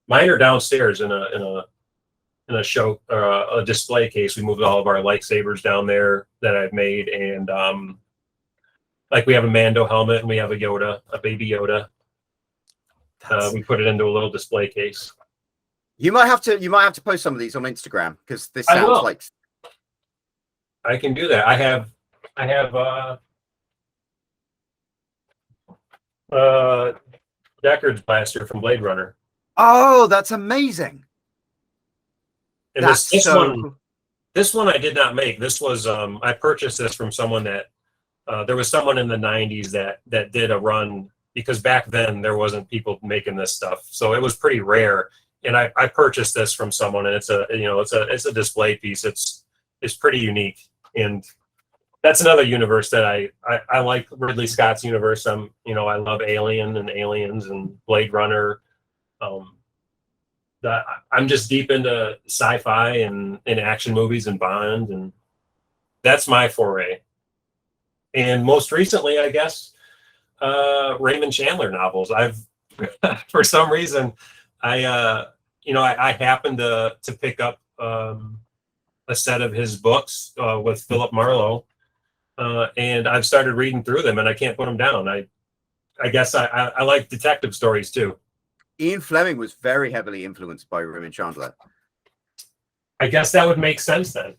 Mine are downstairs in a show a display case. We moved all of our lightsabers down there that I've made, and like we have a Mando helmet and we have a Yoda, a baby Yoda. We put it into a little display case. You might have to post some of these on Instagram because this sounds like. I can do that. I have I have uh, Deckard's blaster from Blade Runner. Oh, that's amazing. And That's this so one, cool. this one I did not make. This was I purchased this from someone that there was someone in the 90s that did a run, because back then there wasn't people making this stuff, so it was pretty rare. And I purchased this from someone, and it's a display piece. It's pretty unique, and that's another universe that I like. Ridley Scott's universe. I love Alien and Aliens and Blade Runner. Um, I'm just deep into sci-fi and action movies and Bond, and that's my foray. And most recently, I guess, Raymond Chandler novels. I've for some reason, I happened to pick up a set of his books with Philip Marlowe, and I've started reading through them, and I can't put them down. I guess I like detective stories too. Ian Fleming was very heavily influenced by Raymond Chandler. I guess that would make sense then.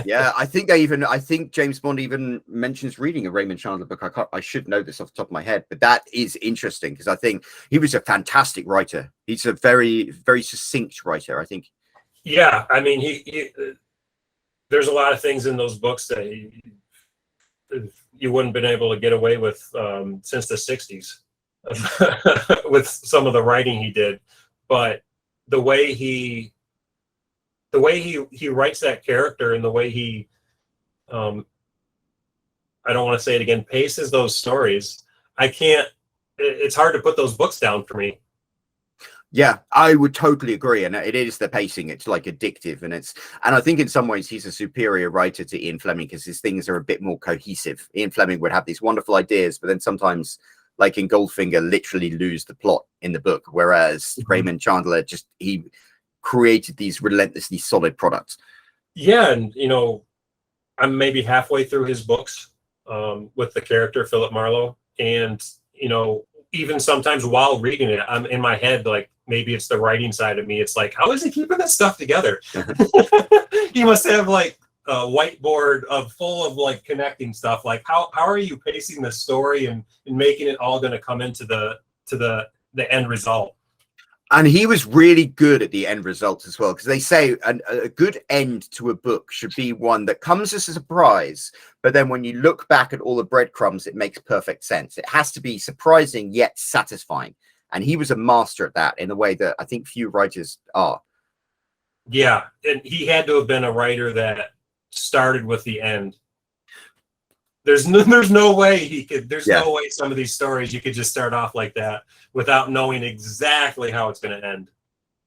Yeah, I think James Bond even mentions reading a Raymond Chandler book. I should know this off the top of my head, but that is interesting because I think he was a fantastic writer. He's a very, very succinct writer, I think. Yeah, I mean, there's a lot of things in those books that you wouldn't been able to get away with since the 60s with some of the writing he did. But the way he writes that character, and the way he I don't want to say it again, paces those stories. It's hard to put those books down for me. Yeah, I would totally agree. And it is the pacing. It's like addictive. And I think in some ways he's a superior writer to Ian Fleming because his things are a bit more cohesive. Ian Fleming would have these wonderful ideas, but then sometimes, like in Goldfinger, literally lose the plot in the book. Whereas Raymond Chandler he created these relentlessly solid products. Yeah, and I'm maybe halfway through his books with the character Philip Marlowe, and even sometimes while reading it, I'm in my head like, maybe it's the writing side of me. It's like, how is he keeping this stuff together? He must have like a whiteboard full of like connecting stuff. Like, how are you pacing the story and making it all going to come into the end result? And he was really good at the end results as well, because they say a good end to a book should be one that comes as a surprise, but then when you look back at all the breadcrumbs, it makes perfect sense. It has to be surprising yet satisfying. And he was a master at that in a way that I think few writers are. Yeah, and he had to have been a writer that started with the end. There's no way he could. There's no way some of these stories you could just start off like that without knowing exactly how it's going to end.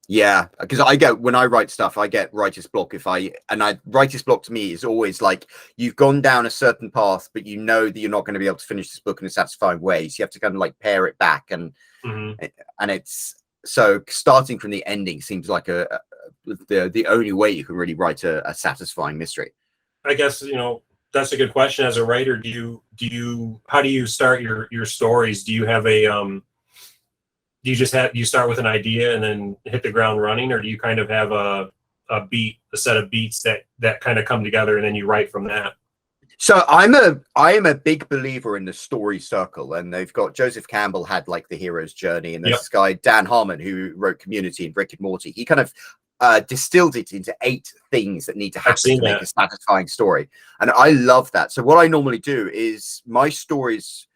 Yeah, because when I write stuff, I get writer's block. Writer's block to me is always like, you've gone down a certain path, but you know that you're not going to be able to finish this book in a satisfying way. So you have to kind of like pare it back, and it's so starting from the ending seems like the only way you can really write a satisfying mystery. I guess that's a good question. As a writer, how do you start your stories? Do you have do you start with an idea and then hit the ground running, or do you kind of have a set of beats that kind of come together and then you write from that? So I am a big believer in the story circle, and they've got Joseph Campbell had like the hero's journey, and there's this guy Dan Harmon who wrote Community and Rick and Morty. He kind of distilled it into 8 things that need to happen to make a satisfying story, and I love that. So what I normally do is my stories,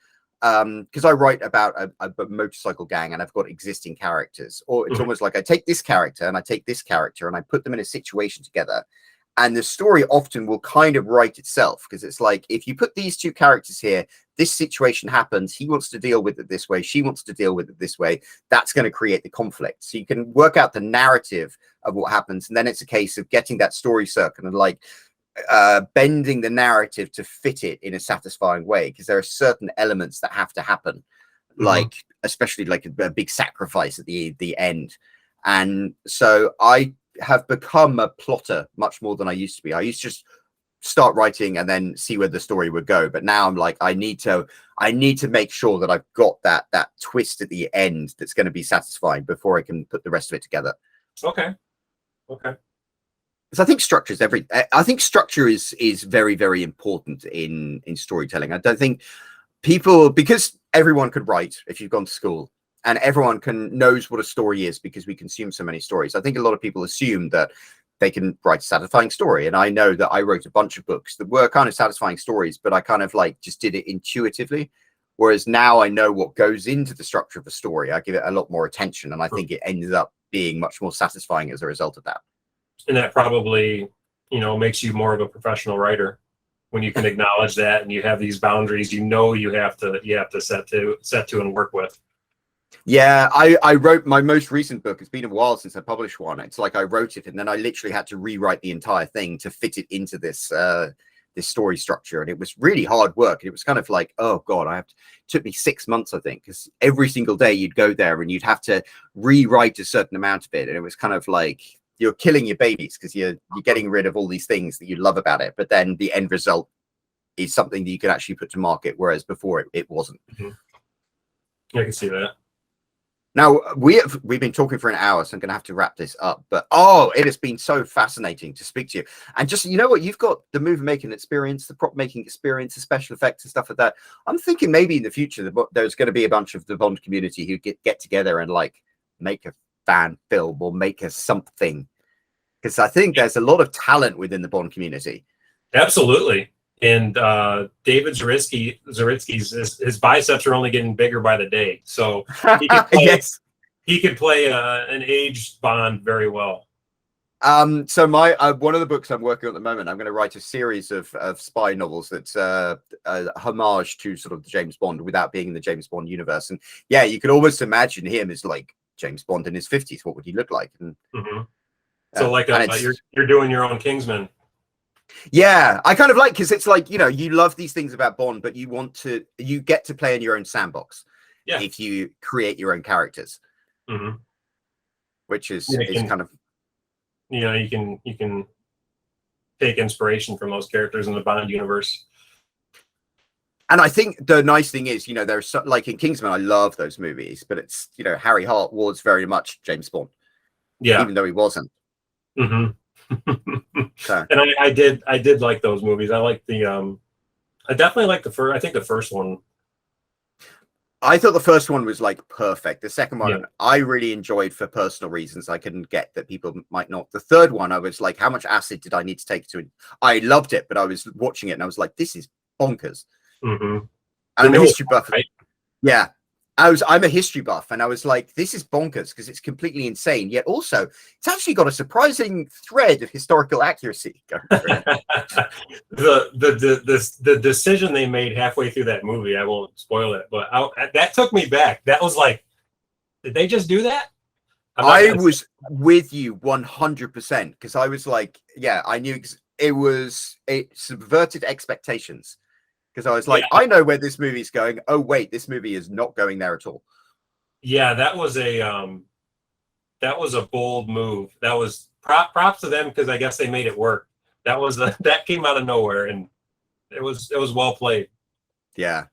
because I write about a motorcycle gang and I've got existing characters, or it's almost like I take this character and I take this character and I put them in a situation together, and the story often will kind of write itself, because it's like, if you put these 2 characters here, this situation happens, he wants to deal with it this way, she wants to deal with it this way, that's going to create the conflict. So you can work out the narrative of what happens, and then it's a case of getting that story circle and like bending the narrative to fit it in a satisfying way, because there are certain elements that have to happen, like especially like a big sacrifice at the end. And so I have become a plotter much more than I used to be. I used to just start writing and then see where the story would go, but now I'm like, I need to make sure that I've got that twist at the end that's going to be satisfying before I can put the rest of it together. Okay. I think structure is I think structure is very, very important in storytelling. I don't think people, because everyone could write if you've gone to school, and everyone knows what a story is because we consume so many stories. I think a lot of people assume that they can write a satisfying story. And I know that I wrote a bunch of books that were kind of satisfying stories, but I kind of like just did it intuitively. Whereas now I know what goes into the structure of a story. I give it a lot more attention, and I think it ended up being much more satisfying as a result of that. And that probably, makes you more of a professional writer when you can acknowledge that and you have these boundaries, you have to set to and work with. Yeah, I wrote my most recent book. It's been a while since I published one. It's like I wrote it and then I literally had to rewrite the entire thing to fit it into this this story structure, and it was really hard work. It was kind of like, oh god, it took me 6 months, I think, because every single day you'd go there and you'd have to rewrite a certain amount of it, and it was kind of like you're killing your babies because you're getting rid of all these things that you love about it, but then the end result is something that you can actually put to market, whereas before it wasn't. I can see that. Now, we've been talking for an hour, so I'm going to have to wrap this up. But, oh, it has been so fascinating to speak to you. And just, you know what? You've got the movie making experience, the prop making experience, the special effects and stuff like that. I'm thinking maybe in the future there's going to be a bunch of the Bond community who get together and, like, make a fan film or make a something. Because I think there's a lot of talent within the Bond community. Absolutely. And David Zaritsky's his biceps are only getting bigger by the day, so he could play, yes, he could play an aged Bond very well. So my one of the books I'm working on at the moment, I'm going to write a series of spy novels that's a homage to sort of the James Bond without being in the James Bond universe. And yeah, you could almost imagine him as like James Bond in his 50s. What would he look like? And so like you're doing your own Kingsman. Yeah, I kind of like, because it's like, you love these things about Bond, but you get to play in your own sandbox if you create your own characters, which is kind of, you can take inspiration from those characters in the Bond universe. And I think the nice thing is, there's like in Kingsman, I love those movies, but it's, Harry Hart was very much James Bond, even though he wasn't. So. And I did like those movies. I like I definitely like the first. I think the first one. I thought the first one was like perfect. The second one I really enjoyed for personal reasons. I couldn't get that people might not. The third one, I was like, how much acid did I need to take to it? I loved it, but I was watching it and I was like, this is bonkers. And I'm a history buff. Right? Yeah. I'm a history buff, and I was like, this is bonkers because it's completely insane. Yet also, it's actually got a surprising thread of historical accuracy. The decision they made halfway through that movie, I won't spoil it, but that took me back. That was like, did they just do that? I was with you 100% because I was like, yeah, I knew it subverted expectations. Because I was like, I know where this movie is going. Oh, wait, this movie is not going there at all. Yeah, that was a bold move. That was props to them because I guess they made it work. That came out of nowhere, and it was well played. Yeah.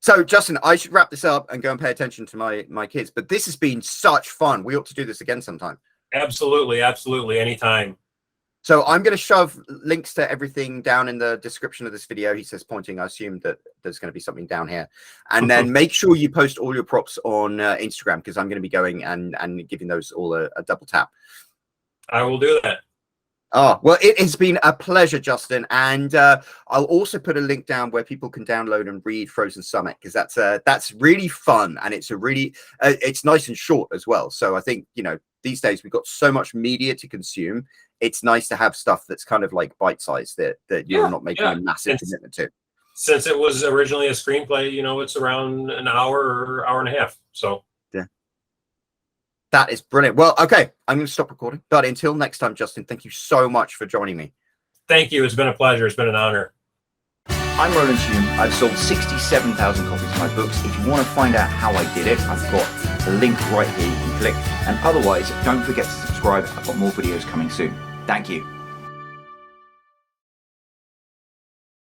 So, Justin, I should wrap this up and go and pay attention to my kids. But this has been such fun. We ought to do this again sometime. Absolutely, anytime. So I'm going to shove links to everything down in the description of this video. He says pointing. I assume that there's going to be something down here. And then make sure you post all your props on Instagram, because I'm going to be going and giving those all a double tap. I will do that. Oh, well, it has been a pleasure, Justin. And I'll also put a link down where people can download and read Frozen Summit, because that's really fun. And it's it's nice and short as well. So I think, these days we've got so much media to consume. It's nice to have stuff that's kind of like bite-sized that you're not making a massive commitment to. Since it was originally a screenplay, it's around an hour or hour and a half. So yeah, that is brilliant. Well, okay, I'm going to stop recording. But until next time, Justin, thank you so much for joining me. Thank you. It's been a pleasure. It's been an honor. I'm Roland Hume. I've sold 67,000 copies of my books. If you want to find out how I did it, I've got a link right here you can click. And otherwise, don't forget to subscribe. I've got more videos coming soon. Thank you.